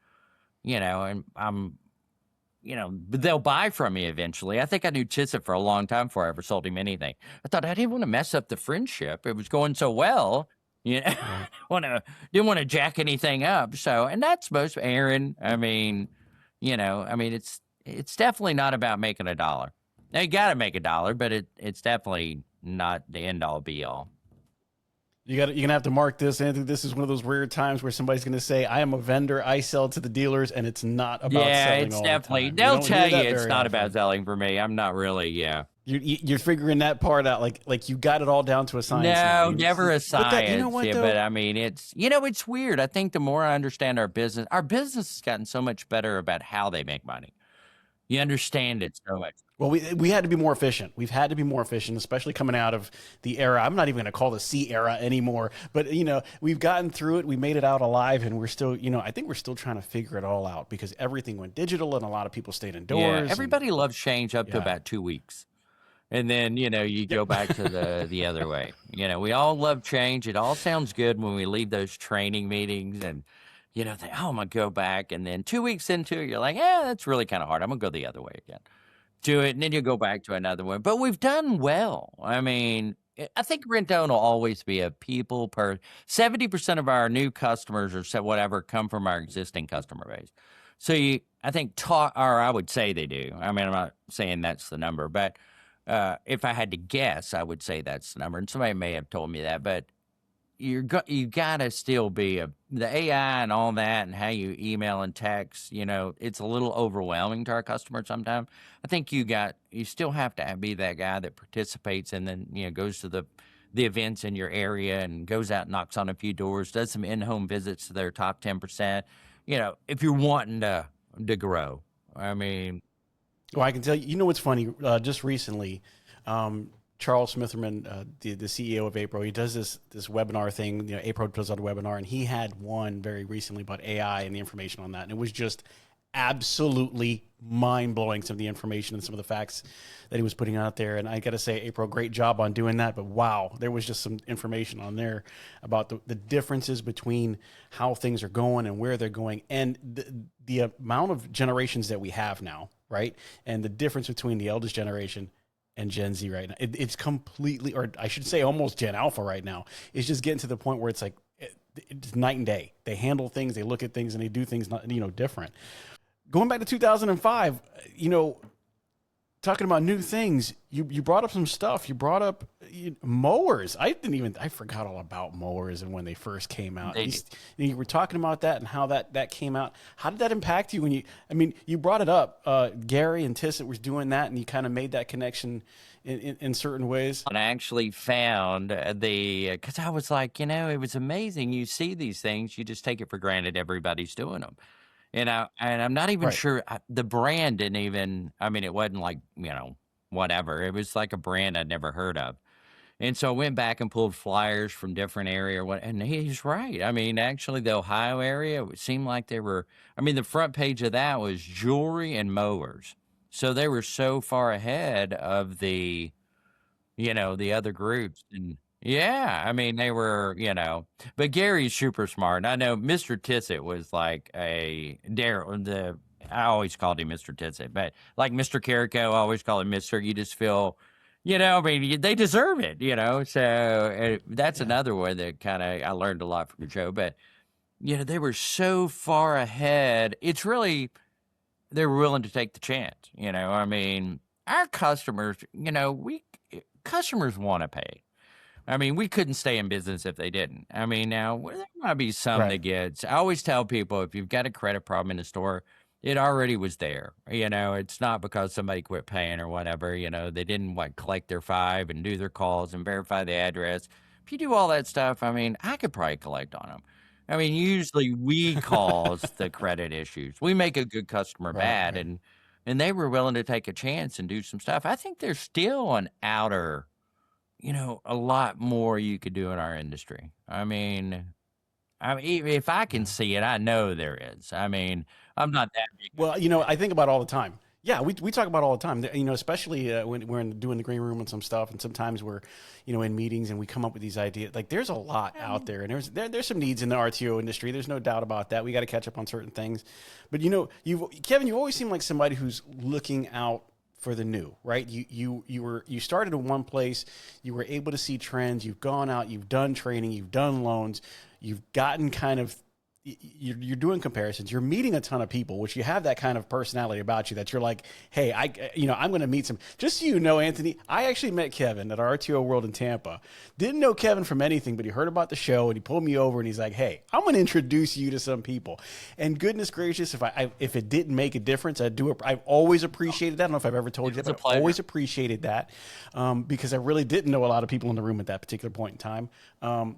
and but they'll buy from me eventually. I think I knew Chisholm for a long time before I ever sold him anything. I thought I didn't want to mess up the friendship. It was going so well. Didn't want to jack anything up. So, and that's most Aaron. It's definitely not about making a dollar. Now you got to make a dollar, but it's definitely not the end all be all. You're gonna have to mark this, Anthony. This is one of those weird times where somebody's gonna say, "I am a vendor. I sell to the dealers," and it's not about selling. It's all definitely. The time. They'll tell you it's not often. about selling for me. I'm not really. Yeah. You're figuring that part out, like you got it all down to a science. No, never a science. But you know what, though? But I mean, it's weird. I think the more I understand our business has gotten so much better about how they make money. You understand it so much. Well, we had to be more efficient. We've had to be more efficient, especially coming out of the era. I'm not even going to call the C era anymore, but we've gotten through it. We made it out alive, and we're still, I think we're still trying to figure it all out because everything went digital, and a lot of people stayed indoors. Yeah, everybody loves change up to about 2 weeks. And then, you go back to the other way. We all love change. It all sounds good when we leave those training meetings and, think, oh, I'm going to go back. And then 2 weeks into it, you're like, that's really kind of hard. I'm going to go the other way again. Do it. And then you go back to another one. But we've done well. I mean, I think rent-own will always be a people 70% of our new customers or whatever come from our existing customer base. So I think I would say they do. I mean, I'm not saying that's the number, but if I had to guess, I would say that's the number. And somebody may have told me that, but you got to still be the AI and all that and how you email and text, it's a little overwhelming to our customers sometimes. I think you still have to be that guy that participates and then, goes to the events in your area and goes out and knocks on a few doors, does some in-home visits to their top 10%, if you're wanting to grow. I mean... Well, I can tell you, what's funny? Just recently, Charles Smitherman, the CEO of APRO, he does this webinar thing. APRO does on a webinar, and he had one very recently about AI and the information on that. And it was just absolutely mind-blowing, some of the information and some of the facts that he was putting out there. And I got to say, APRO, great job on doing that. But wow, there was just some information on there about the differences between how things are going and where they're going, and the amount of generations that we have now, right? And the difference between the eldest generation and Gen Z right now. It's completely, or I should say almost Gen Alpha right now. It's just getting to the point where it's like, it's night and day. They handle things, they look at things, and they do things not, different. Going back to 2005, talking about new things, you brought up some stuff. You brought up mowers. I forgot all about mowers and when they first came out. You were talking about that and how that came out. How did that impact you you brought it up. Gary and Tissot was doing that, and you kind of made that connection in certain ways. And I actually found because I was like, it was amazing. You see these things, you just take it for granted everybody's doing them. And I'm not even sure the brand didn't even, it wasn't like, whatever. It was like a brand I'd never heard of. And so I went back and pulled flyers from different area. And he's right. Actually the Ohio area, it seemed like they were, the front page of that was jewelry and mowers. So they were so far ahead of the other groups. And Yeah, I mean, they were, but Gary's super smart. I know Mr. Tissett was like I always called him Mr. Tissett, but like Mr. Carrico, I always call him Mr. You just feel, I mean, they deserve it, So that's Yeah. another one that I learned a lot from the show, but, they were so far ahead. It's really, they were willing to take the chance, I mean, our customers, customers want to pay. I mean, we couldn't stay in business if they didn't. I mean, now there might be some Right. that gets. I always tell people if you've got a credit problem in the store, it already was there. It's not because somebody quit paying or whatever. They didn't collect their five and do their calls and verify the address. If you do all that stuff, I mean, I could probably collect on them. I mean, usually we cause the credit issues. We make a good customer Right. bad, Right. and they were willing to take a chance and do some stuff. I think there's still an outer a lot more you could do in our industry. I mean, if I can Yeah. see it, I know there is. I mean, I'm not that big. Well, I think about it all the time. Yeah, we talk about it all the time. Especially when we're doing the green room and some stuff, and sometimes we're, in meetings and we come up with these ideas. Like, there's a lot out there, and there's some needs in the RTO industry. There's no doubt about that. We got to catch up on certain things, but Kevin, you always seem like somebody who's looking out for the new, right? You started in one place, you were able to see trends, you've gone out, you've done training, you've done loans, you've gotten kind of you're doing comparisons, you're meeting a ton of people, which you have that kind of personality about you that you're like, hey, I'm going to meet some. Just so you know, Anthony, I actually met Kevin at RTO World in Tampa. Didn't know Kevin from anything, but he heard about the show and he pulled me over and he's like, hey, I'm going to introduce you to some people. And goodness gracious, if it didn't make a difference, I've always appreciated that. I don't know if I've ever told you that, but I've always appreciated that because I really didn't know a lot of people in the room at that particular point in time.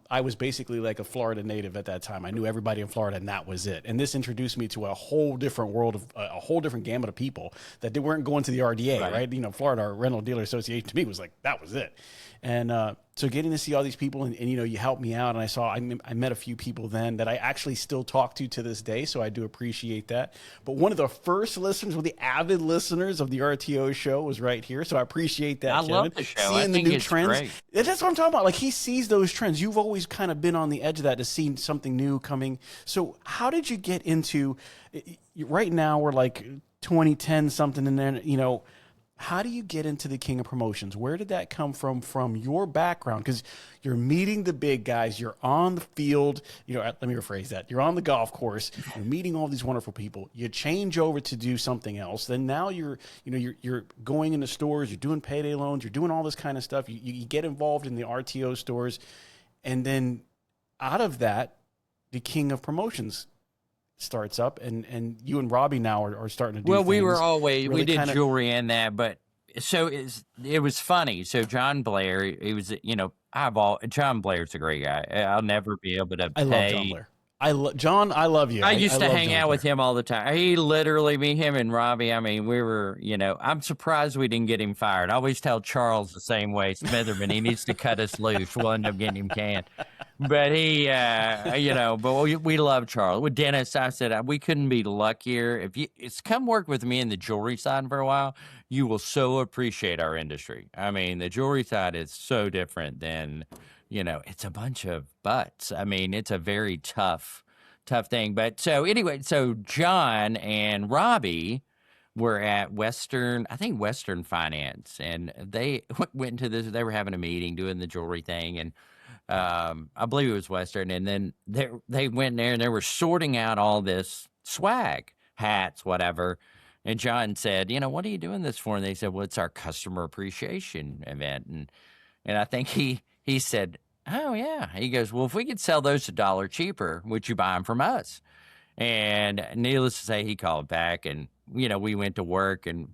I was basically like a Florida native at that time. I knew everybody in Florida, and that was it. And this introduced me to a whole different world of a whole different gamut of people that they weren't going to the RDA, right? Florida Rental Dealer Association to me was like, that was it. And so getting to see all these people and you helped me out. And I met a few people then that I actually still talk to this day. So I do appreciate that. But one of the first listeners, one of the avid listeners of the RTO show was right here. So I appreciate that, Kevin. Love the show. Seeing the new trends. Great. That's what I'm talking about. Like, he sees those trends. You've always kind of been on the edge of that to see something new coming. So how did you get into, right now we're like 2010 something, and then, how do you get into the King of Promotions? Where did that come from your background? Because you're meeting the big guys, you're on the field, let me rephrase that. You're on the golf course, you're meeting all these wonderful people. You change over to do something else. Then now you're going into stores, you're doing payday loans, you're doing all this kind of stuff. You get involved in the RTO stores. And then out of that, the King of Promotions starts up, and you and Robbie now are starting to do Well, we things were always, really we did jewelry and that, but so it was funny. So John Blair, he was, John Blair's a great guy. I'll never be able to I love John Blair. John, I love you. I used to hang out with Blair. him all the time. He literally, him and Robbie, I mean, we were, I'm surprised we didn't get him fired. I always tell Charles the same way, Smitherman, he needs to cut us loose. We'll end up getting him canned. But he, but we love Charles. With Dennis, I said, we couldn't be luckier. It's come work with me in the jewelry side for a while, you will so appreciate our industry. I mean, the jewelry side is so different than, it's a bunch of butts. I mean, it's a very tough thing. But so anyway, so John and Robbie were at Western Finance, and they went to this, they were having a meeting doing the jewelry thing, and I believe it was Western, and then they went there and they were sorting out all this swag, hats, whatever. And John said, what are you doing this for? And they said, well, it's our customer appreciation event. And I think he said, oh, yeah. He goes, well, if we could sell those $1 cheaper, would you buy them from us? And needless to say, he called back, and, we went to work, and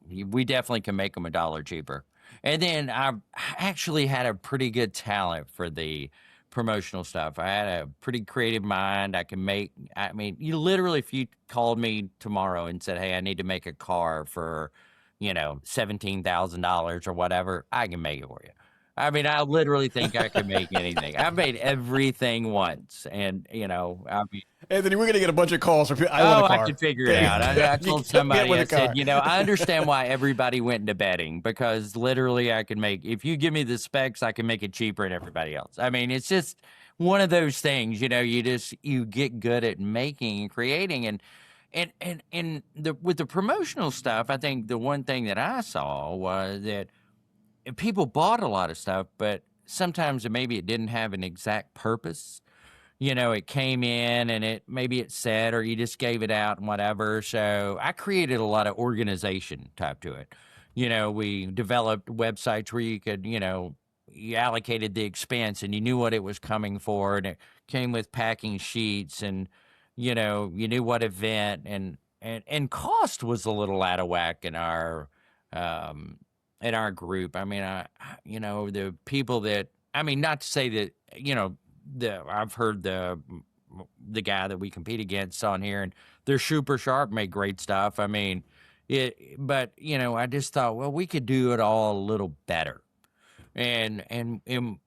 we definitely can make them $1 cheaper. And then I actually had a pretty good talent for the promotional stuff. I had a pretty creative mind. You literally, if you called me tomorrow and said, hey, I need to make a car for, $17,000 or whatever, I can make it for you. I mean, I literally think I can make anything. I've made everything once, and I mean, Anthony, we're going to get a bunch of calls from people. I want oh, a I car. could figure it out. I You told can't get somebody, with I a car. said, I understand why everybody went into betting, because literally I can make, if you give me the specs, I can make it cheaper than everybody else. I mean, it's just one of those things, you get good at making and creating. With the promotional stuff, I think the one thing that I saw was that people bought a lot of stuff, but sometimes maybe it didn't have an exact purpose. It came in and maybe it said, or you just gave it out and whatever. So I created a lot of organization type to it. We developed websites where you could, you allocated the expense and you knew what it was coming for, and it came with packing sheets, and you knew what event, and cost was a little out of whack um in our group. I mean, the people that, I mean, not to say that, I've heard the guy that we compete against on here, and they're super sharp, make great stuff. I mean, but I just thought, well, we could do it all a little better, and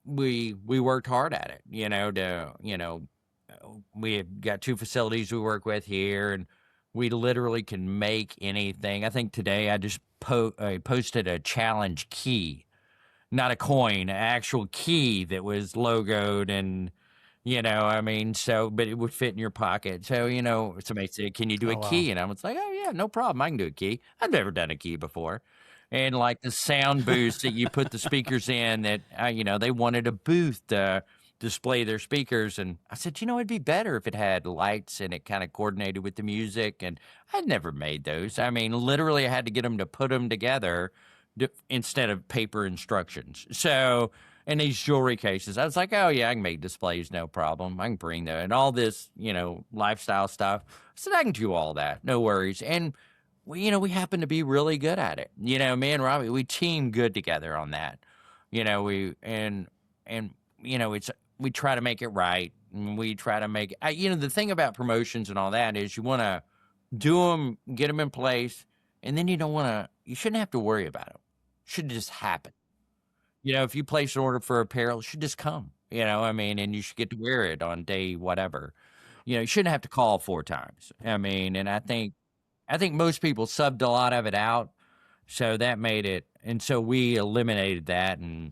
we worked hard at it. We have got 2 facilities we work with here, and we literally can make anything. I think today I just I posted a challenge key, not a coin, an actual key that was logoed, and I mean, but it would fit in your pocket. So, somebody said, "Can you do a Oh, key?" wow. And I was like, "Oh yeah, no problem. I can do a key." I've never done a key before. And like the sound booths that you put the speakers in, that they wanted a booth to display their speakers, and I said, it'd be better if it had lights and it kind of coordinated with the music. And I'd never made those. I mean, literally, I had to get them to put them together instead of paper instructions. So, and these jewelry cases, I was like, oh yeah, I can make displays, no problem. I can bring them, and all this, lifestyle stuff. I said, I can do all that, no worries. And we happen to be really good at it. Me and Robbie, we team good together on that. It's, we try to make it right. And we try to make, the thing about promotions and all that is you want to do them, get them in place, and then you shouldn't have to worry about them. It should just happen. If you place an order for apparel, it should just come, I mean, and you should get to wear it on day whatever. You shouldn't have to call 4 times. I mean, and I think most people subbed a lot of it out. So that made it, and so we eliminated that and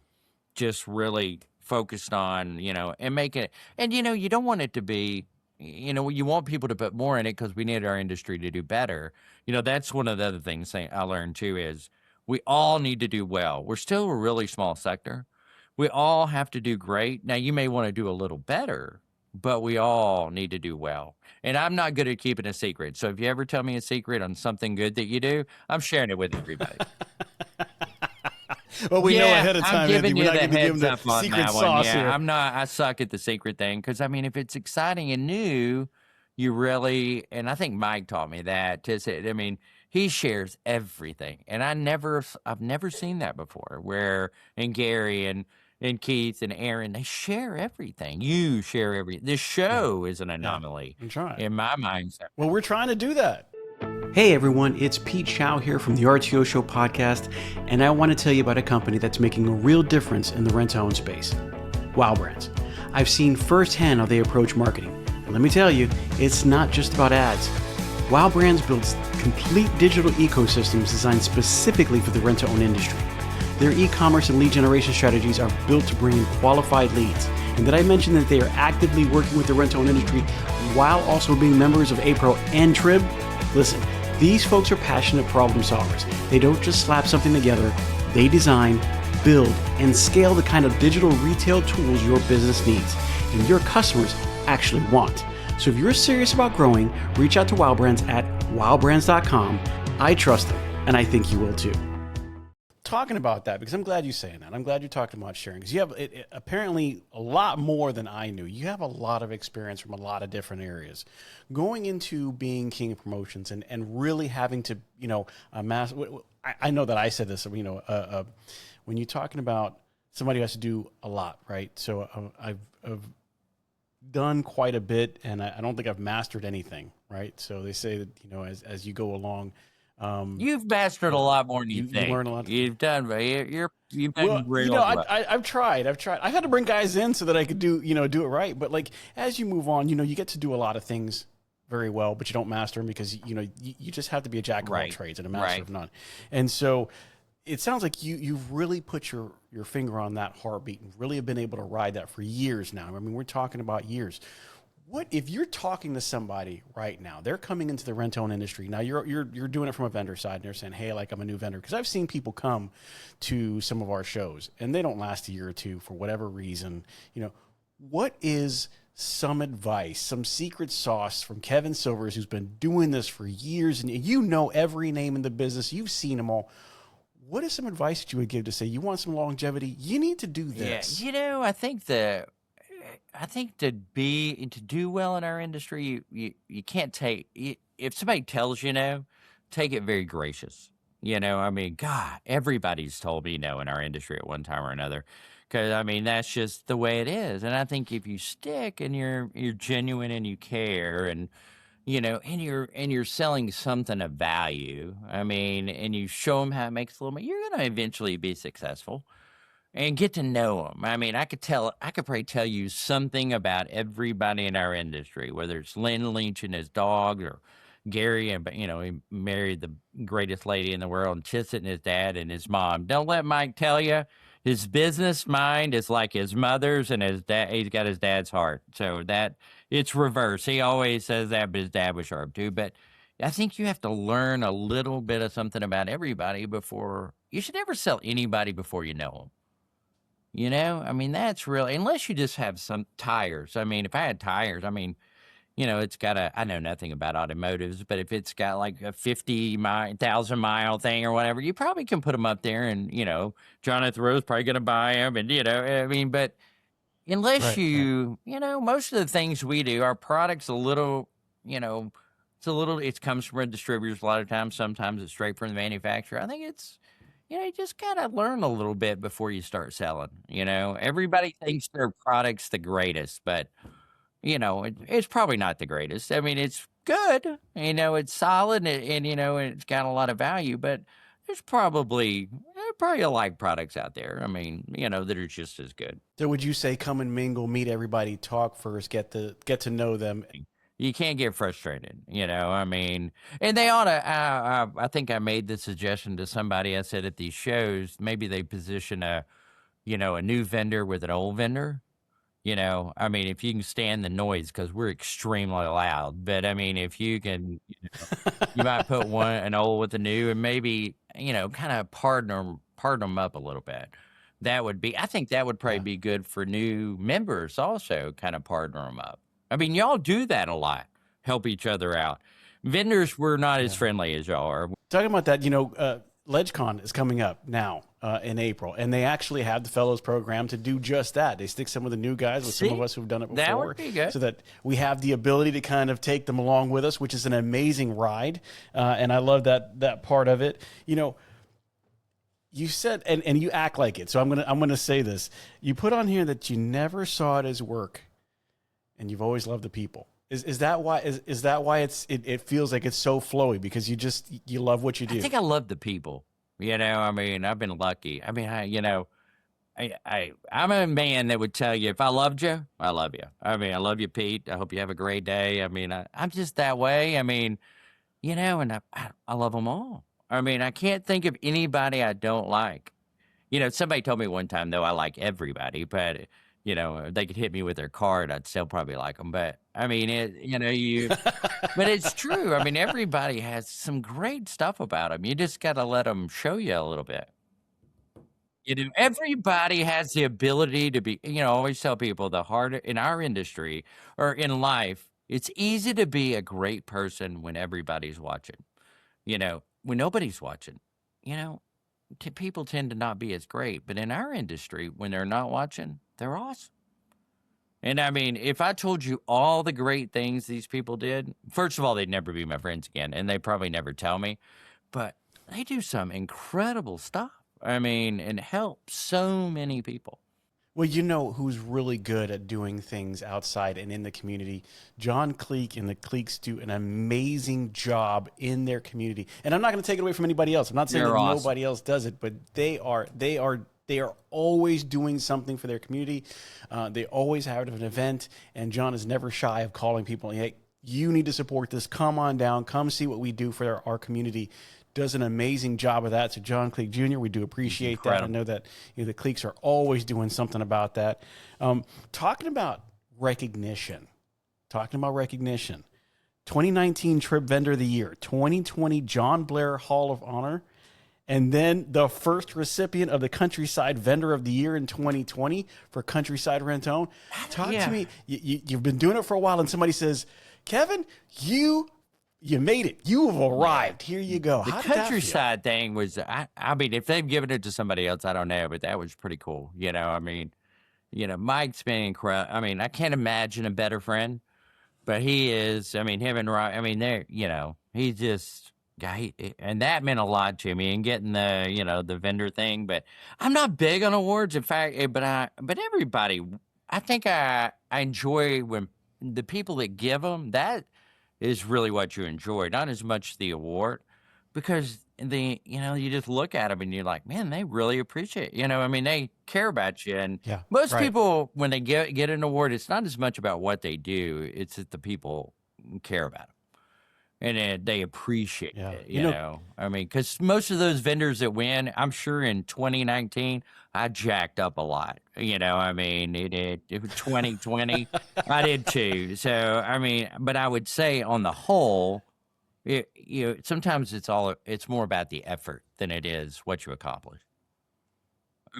just really focused on, and make it, and you don't want it to be, you want people to put more in it, because we need our industry to do better. That's one of the other things I learned too, is we all need to do well. We're still a really small sector. We all have to do great. Now, you may want to do a little better, but we all need to do well. And I'm not good at keeping a secret. So if you ever tell me a secret on something good that you do, I'm sharing it with everybody. Well, we know ahead of time, I'm giving Anthony, you we're not the going to give heads them up the on secret that one. sauce Yeah, here. I suck at the secret thing, because I mean, if it's exciting and new, you really, and I think Mike taught me that. I mean, he shares everything, and I've never seen that before. And Gary and Keith and Aaron, they share everything. You share everything. This show is an anomaly I'm trying. in my mindset. Well, we're trying to do that. Hey everyone, it's Pete Shau here from the RTO Show Podcast, and I want to tell you about a company that's making a real difference in the rent-to-own space, Wow Brands. I've seen firsthand how they approach marketing, and let me tell you, it's not just about ads. Wow Brands builds complete digital ecosystems designed specifically for the rent-to-own industry. Their e-commerce and lead generation strategies are built to bring in qualified leads. And did I mention that they are actively working with the rent-to-own industry while also being members of APRO and TRIB? Listen, these folks are passionate problem solvers. They don't just slap something together. They design, build, and scale the kind of digital retail tools your business needs and your customers actually want. So if you're serious about growing, reach out to Wow Brands at wowbrands.com. I trust them, and I think you will too. Talking about that, because I'm glad you're saying that. I'm glad you're talking about sharing, because you have apparently a lot more than I knew. You have a lot of experience from a lot of different areas. Going into being king of promotions and really having to, amass. I know that I said this, when you're talking about somebody who has to do a lot, right? So I've done quite a bit, and I don't think I've mastered anything, right? So they say that, as you go along, You've mastered a lot more than you you think. learn a lot. You've done. You've Well, done really well. I've tried. I've had to bring guys in so that I could do it right. But like as you move on, you get to do a lot of things very well, but you don't master them because you just have to be a jack of all trades and a master of none. And so it sounds like you've really put your finger on that heartbeat and really have been able to ride that for years now. I mean, we're talking about years. What if you're talking to somebody right now? They're coming into the rent-own industry. Now you're doing it from a vendor side, and they're saying, "Hey, like I'm a new vendor." Because I've seen people come to some of our shows, and they don't last a year or two for whatever reason. What is some advice, some secret sauce from Kevin Silvers, who's been doing this for years, and every name in the business, you've seen them all. What is some advice that you would give to say you want some longevity? You need to do this. Yeah, I think to do well in our industry, you can't take if somebody tells you no, take it very gracious. I mean, God, everybody's told me no in our industry at one time or another, because I mean that's just the way it is. And I think if you stick and you're genuine and you care and and you're selling something of value, I mean, and you show them how it makes a little money, you're going to eventually be successful. And get to know them. I mean, I could probably tell you something about everybody in our industry, whether it's Lynn Lynch and his dog, or Gary, and he married the greatest lady in the world, and Chisset and his dad and his mom. Don't let Mike tell you his business mind is like his mother's, and his dad. He's got his dad's heart, so that it's reverse. He always says that, but his dad was sharp too. But I think you have to learn a little bit of something about everybody before you should never sell anybody before you know them. I mean, that's really, unless you just have some tires. I mean, if I had tires, I mean, it's got I know nothing about automotives, but if it's got like a 50,000 mile thing or whatever, you probably can put them up there and, Jonathan Rowe's probably going to buy them. And, I mean, but unless most of the things we do, our product's a little, it comes from distributors a lot of times. Sometimes it's straight from the manufacturer. I think it's, you just got to learn a little bit before you start selling. Everybody thinks their product's the greatest, but, it's probably not the greatest. I mean, it's good, it's solid and it's got a lot of value, but there's probably like products out there. I mean, that are just as good. So would you say come and mingle, meet everybody, talk first, get to know them? You can't get frustrated, I mean, and they ought to, I think I made the suggestion to somebody. I said at these shows, maybe they position a new vendor with an old vendor, I mean, if you can stand the noise, because we're extremely loud, but I mean, if you can, you might put an old with a new and maybe, kind of partner them up a little bit. I think that would probably be good for new members also, kind of partner them up. I mean, y'all do that a lot, help each other out. Vendors, we're not as friendly as y'all are. Talking about that, LegCon is coming up now in April, and they actually have the Fellows program to do just that. They stick some of the new guys with some of us who've done it before. That would be good. So that we have the ability to kind of take them along with us, which is an amazing ride. And I love that part of it. You said, and you act like it. So I'm gonna say this. You put on here that you never saw it as work, and you've always loved the people. Is that why? Is that why it feels like it's so flowy, because you love what you do? I think I love the people. I mean, I've been lucky. I mean, I'm a man that would tell you, if I loved you, I love you. I mean, I love you, Pete. I hope you have a great day. I mean, I'm just that way. I mean, and I love them all. I mean, I can't think of anybody I don't like. Somebody told me one time, though, I like everybody, but they could hit me with their card, I'd still probably like them. But I mean, but it's true. I mean, everybody has some great stuff about them. You just got to let them show you a little bit. Everybody has the ability to be, I always tell people the harder in our industry or in life, it's easy to be a great person when everybody's watching. When nobody's watching, people tend to not be as great. But in our industry, when they're not watching, they're awesome. And I mean, if I told you all the great things these people did, first of all, they'd never be my friends again, and they probably never tell me, but they do some incredible stuff. I mean, and help so many people. Well, you know who's really good at doing things outside and in the community? John Cleek and the Cleeks do an amazing job in their community. And I'm not going to take it away from anybody else. I'm not saying They're that awesome. nobody else does it, but they are always doing something for their community. They always have an event, and John is never shy of calling people. Hey, you need to support this. Come on down. Come see what we do for our community. Does an amazing job of that. So John Cleek Jr., we do appreciate that. I know that the Cleeks are always doing something about that. Talking about recognition, 2019 Trip Vendor of the Year, 2020 John Blair Hall of Honor, and then the first recipient of the Countryside Vendor of the Year in 2020 for Countryside Rent-Own. Talk to me. You've been doing it for a while, and somebody says, Kevin, you made it. You have arrived. Here you go. The Countryside thing was, I mean, if they've given it to somebody else, I don't know, but that was pretty cool. Mike's been incredible. I mean, I can't imagine a better friend, but he is. I mean, him and Rob, I mean, he just, and that meant a lot to me, and getting the vendor thing. But I'm not big on awards. In fact, but everybody, I think I enjoy when the people that give them, that is really what you enjoy, not as much the award, because you just look at them and you're like, man, they really appreciate, they care about you. And most people, when they get an award, it's not as much about what they do, it's that the people care about them. And they appreciate it, you know. I mean, because most of those vendors that win, I'm sure in 2019, I jacked up a lot. It was 2020, I did too. So, but I would say on the whole, sometimes it's more about the effort than it is what you accomplish.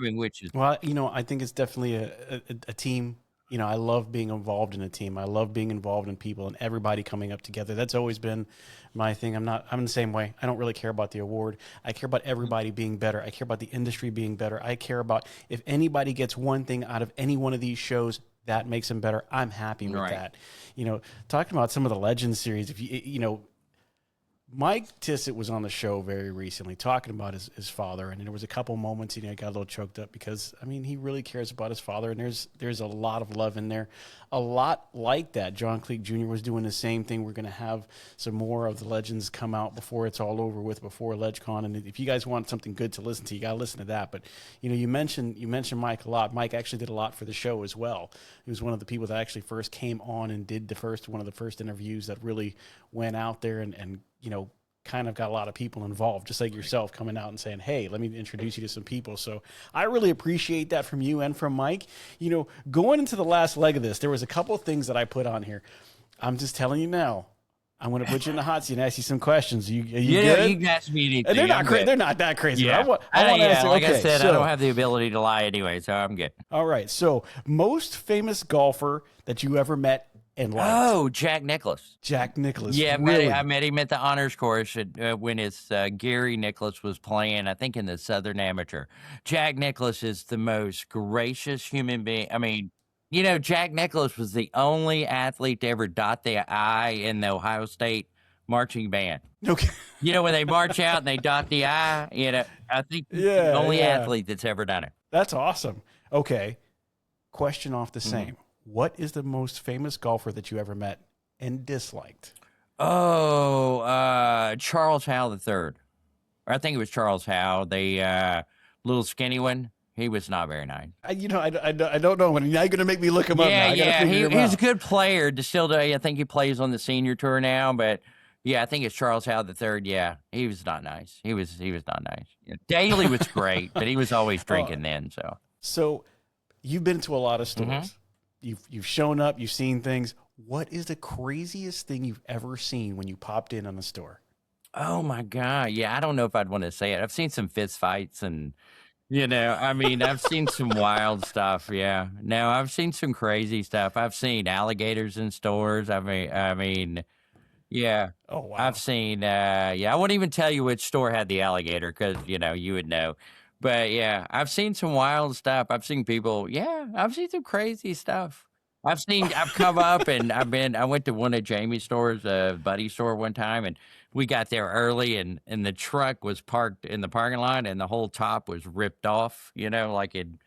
Which is... Well, I think it's definitely a team. I love being involved in a team. I love being involved in people and everybody coming up together. That's always been my thing. I'm the same way. I don't really care about the award. I care about everybody being better. I care about the industry being better. I care about if anybody gets one thing out of any one of these shows that makes them better, I'm happy with that. Talking about some of the Legends series, if Mike Tissett was on the show very recently talking about his father, and there was a couple moments he got a little choked up because he really cares about his father, and there's a lot of love in there, a lot like that. John Cleek Jr. was doing the same thing. We're going to have some more of the Legends come out before it's all over with, before LegCon, and if you guys want something good to listen to, you got to listen to that. But you mentioned Mike a lot. Mike actually did a lot for the show as well. He was one of the people that actually first came on and did one of the first interviews that really went out there and kind of got a lot of people involved, just like yourself coming out and saying, hey, let me introduce you to some people. So I really appreciate that from you and from Mike. Going into the last leg of this, there was a couple of things that I put on here. I'm just telling you now, I'm going to put you in the hot seat and ask you some questions. Are you good? You can ask me anything. And they're not that crazy. Yeah. I want to ask you, like I said, I don't have the ability to lie anyway, so I'm good. All right. So most famous golfer that you ever met and liked? Oh, Jack Nicklaus. Jack Nicklaus. Yeah, really? I met him at the honors course when Gary Nicklaus was playing, I think, in the Southern Amateur. Jack Nicklaus is the most gracious human being. Jack Nicklaus was the only athlete to ever dot the I in the Ohio State marching band. Okay. When they march out and they dot the I, I think he's the only athlete that's ever done it. That's awesome. Okay. Question off the same. What is the most famous golfer that you ever met and disliked? Oh, Charles Howe III. I think it was Charles Howe, the little skinny one. He was not very nice. I don't know. Now you're going to make me look him up. Yeah. He's a good player. Still, I think he plays on the senior tour now. But yeah, I think it's Charles Howe III. Yeah, he was not nice. He was not nice. Yeah. Daly was great, but he was always drinking then. So you've been to a lot of stores. You've shown up. You've seen things. What is the craziest thing you've ever seen when you popped in on the store? Oh my God. Yeah, I don't know if I'd want to say it. I've seen some fist fights and. I've seen some wild stuff. Yeah. No, I've seen some crazy stuff. I've seen alligators in stores. Yeah. Oh, wow. I've seen, I wouldn't even tell you which store had the alligator because, you would know. But yeah, I've seen some wild stuff. I've seen people. Yeah, I've seen some crazy stuff. I've come up and I went to one of Jamie's stores, a buddy store one time, and we got there early and the truck was parked in the parking lot and the whole top was ripped off, like it'd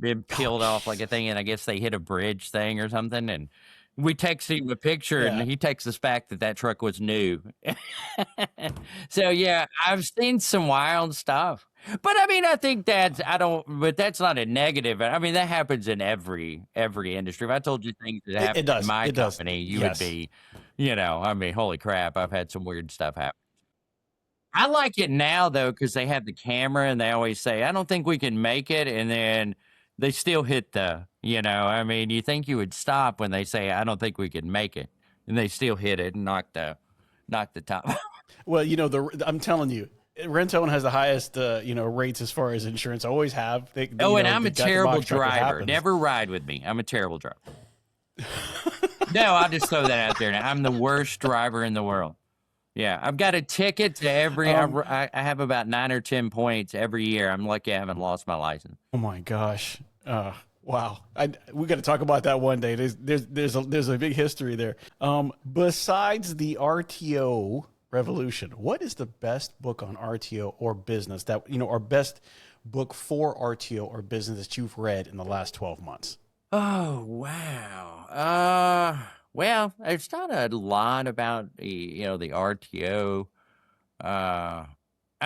been peeled off like a thing, and I guess they hit a bridge thing or something, and we texted him a picture, and he texts us back that truck was new. So yeah, I've seen some wild stuff, but I mean, I think but that's not a negative. I mean, that happens in every industry. If I told you things that happen in my company, you would be, I mean, holy crap, I've had some weird stuff happen. I like it now though, because they have the camera and they always say, I don't think we can make it. And then they still hit I mean, you think you would stop when they say, I don't think we can make it. And they still hit it and knock the top. Well, I'm telling you, Rent-own has the highest, rates as far as insurance. Always have. And I'm a terrible driver. Never ride with me. I'm a terrible driver. No, I'll just throw that out there now. I'm the worst driver in the world. Yeah, I've got a ticket to every. I have about 9 or 10 points every year. I'm lucky I haven't lost my license. Oh my gosh! Wow, we got to talk about that one day. There's a big history there. Besides the RTO revolution, what is the best book on RTO or business or best book for RTO or business that you've read in the last 12 months? Oh wow. Well, there's not a lot about the RTO. I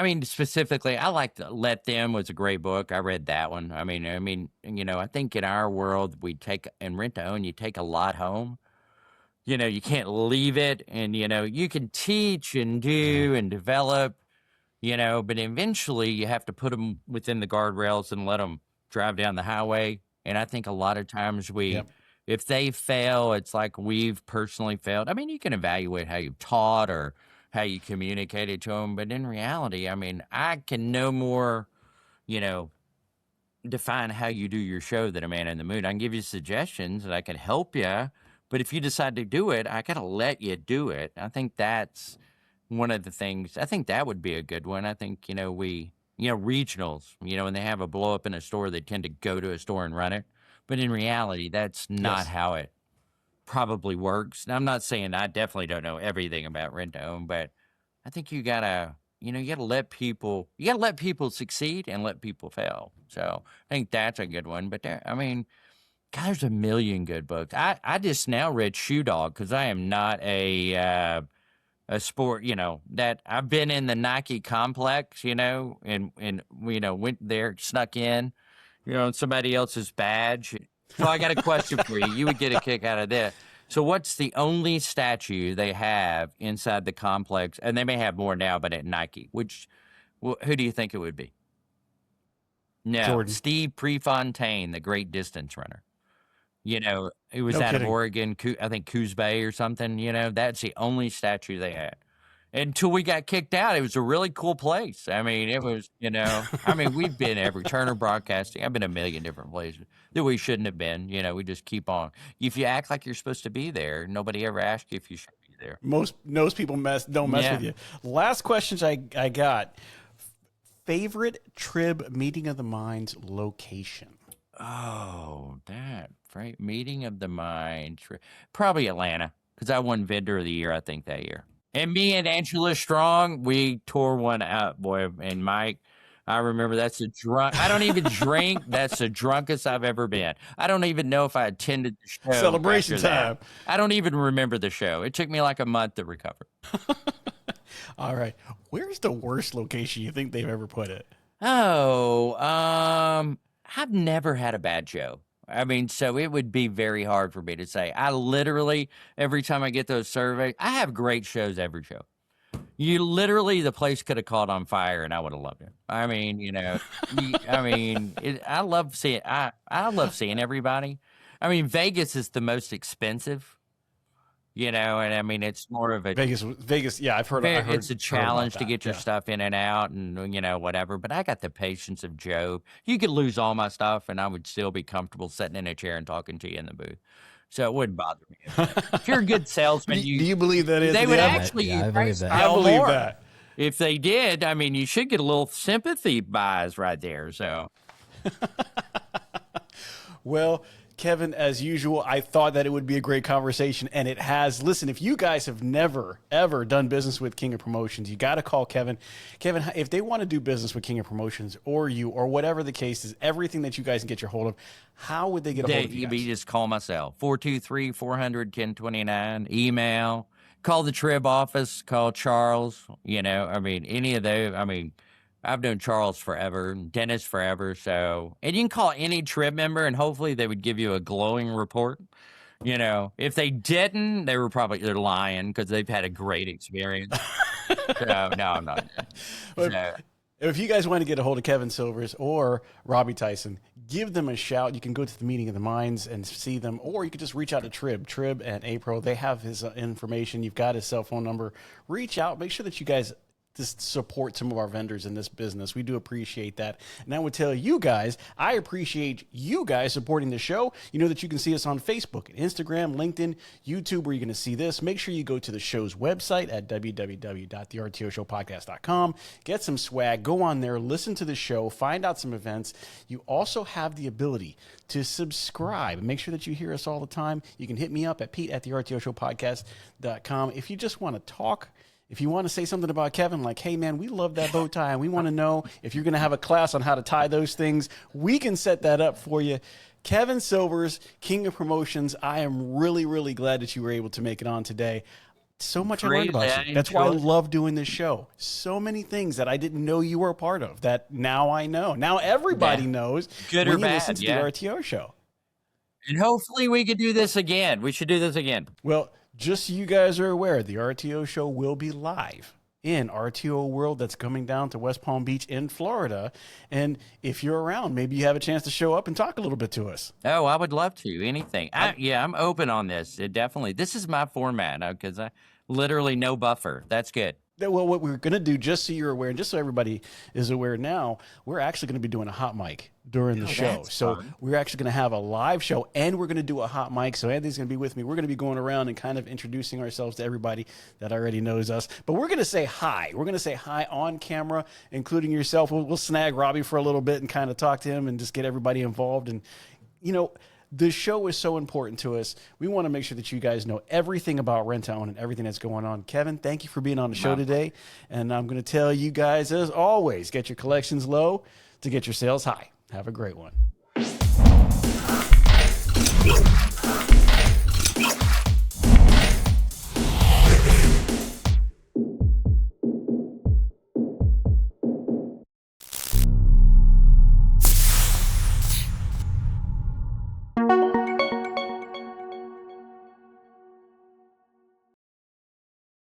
mean, specifically, I like Let Them was a great book. I read that one. I mean, I think in our world, in rent to own, you take a lot home. You can't leave it, and you can teach and do and develop, but eventually you have to put them within the guardrails and let them drive down the highway. And I think a lot of times if they fail, it's like we've personally failed. I mean, you can evaluate how you've taught or how you communicated to them, but in reality, I mean, I can no more, define how you do your show than a man in the moon. I can give you suggestions and I can help you, but if you decide to do it, I gotta let you do it. I think that's one of the things. I think that would be a good one. I think, regionals, when they have a blow up in a store, they tend to go to a store and run it. But in reality, that's not how it probably works. Now, I'm not saying I definitely don't know everything about rent to own, but I think you gotta let people succeed and let people fail. So I think that's a good one. But there's a million good books. I just now read Shoe Dog because I am not a sport, that I've been in the Nike complex, and went there, snuck in. Somebody else's badge. So I got a question for you. You would get a kick out of this. So what's the only statue they have inside the complex? And they may have more now, but at Nike. Who do you think it would be? No, Jordan. Steve Prefontaine, the great distance runner. It was out of Oregon, I think Coos Bay or something. That's the only statue they had. Until we got kicked out, it was a really cool place. I mean, it was, we've been every Turner Broadcasting. I've been a million different places that we shouldn't have been. We just keep on. If you act like you're supposed to be there, nobody ever asks you if you should be there. Most people don't mess with you. Last questions I got. Favorite Trib Meeting of the Minds location? Oh, Meeting of the Minds. Probably Atlanta, because I won Vendor of the Year, I think, that year. And me and Angela Strong, we tore one out, boy. And Mike, I remember I don't even drink. That's the drunkest I've ever been. I don't even know if I attended the show. Celebration time. I don't even remember the show. It took me like a month to recover. All right. Where's the worst location you think they've ever put it? Oh, I've never had a bad show. So it would be very hard for me to say. I literally, every time I get those surveys, I have great shows every show. The place could have caught on fire and I would have loved it. I love seeing, I love seeing everybody. Vegas is the most expensive, and it's more of a Vegas. Yeah, I've heard it's a challenge to get your stuff in and out and, whatever. But I got the patience of Job. You could lose all my stuff and I would still be comfortable sitting in a chair and talking to you in the booth. So it wouldn't bother me. If you're a good salesman, do you believe that is? They would actually. I believe that. I believe that. If they did, you should get a little sympathy buys right there. So, well, Kevin, as usual, I thought that it would be a great conversation, and it has. Listen, if you guys have never, ever done business with King of Promotions, you got to call Kevin. Kevin, if they want to do business with King of Promotions or you or whatever the case is, everything that you guys can get your hold of, how would they get a hold of you guys? You just call myself, 423-400-1029, email, call the Trib office, call Charles, any of those. I've known Charles forever, Dennis forever. So, and you can call any Trib member and hopefully they would give you a glowing report. If they didn't, they're lying because they've had a great experience. So, no, I'm not. So, if you guys want to get a hold of Kevin Silvers or Robbie Tyson, give them a shout. You can go to the Meeting of the Minds and see them, or you can just reach out to Trib and April. They have his information. You've got his cell phone number. Reach out. Make sure that you guys just support some of our vendors in this business. We do appreciate that. And I would tell you guys, I appreciate you guys supporting the show. You know that you can see us on Facebook, Instagram, LinkedIn, YouTube, where you're going to see this. Make sure you go to the show's website at www.thertoshowpodcast.com. Get some swag, go on there, listen to the show, find out some events. You also have the ability to subscribe and make sure that you hear us all the time. You can hit me up at pete@thertoshowpodcast.com. If you just want to talk, if you want to say something about Kevin, like, hey, man, we love that bow tie, and we want to know if you're going to have a class on how to tie those things, we can set that up for you. Kevin Silvers, King of Promotions, I am really, really glad that you were able to make it on today. So much I learned about you. That's why I love doing this show. So many things that I didn't know you were a part of that now I know. Now everybody knows good when or you bad, listen to the RTO show. And hopefully we could do this again. We should do this again. Well, just so you guys are aware, the RTO show will be live in RTO World that's coming down to West Palm Beach in Florida. And if you're around, maybe you have a chance to show up and talk a little bit to us. Oh, I would love to. Anything. I'm open on this. This is my format because I literally no buffer. That's good. Well, what we're going to do, just so you're aware, and just so everybody is aware now, we're actually going to be doing a hot mic during the show. So we're actually going to have a live show, and we're going to do a hot mic. So Anthony's going to be with me. We're going to be going around and kind of introducing ourselves to everybody that already knows us. But we're going to say hi. We're going to say hi on camera, including yourself. We'll snag Robbie for a little bit and kind of talk to him and just get everybody involved. And, the show is so important to us. We want to make sure that you guys know everything about rent-to-own and everything that's going on. Kevin, thank you for being on the show today. And I'm going to tell you guys, as always, get your collections low to get your sales high. Have a great one.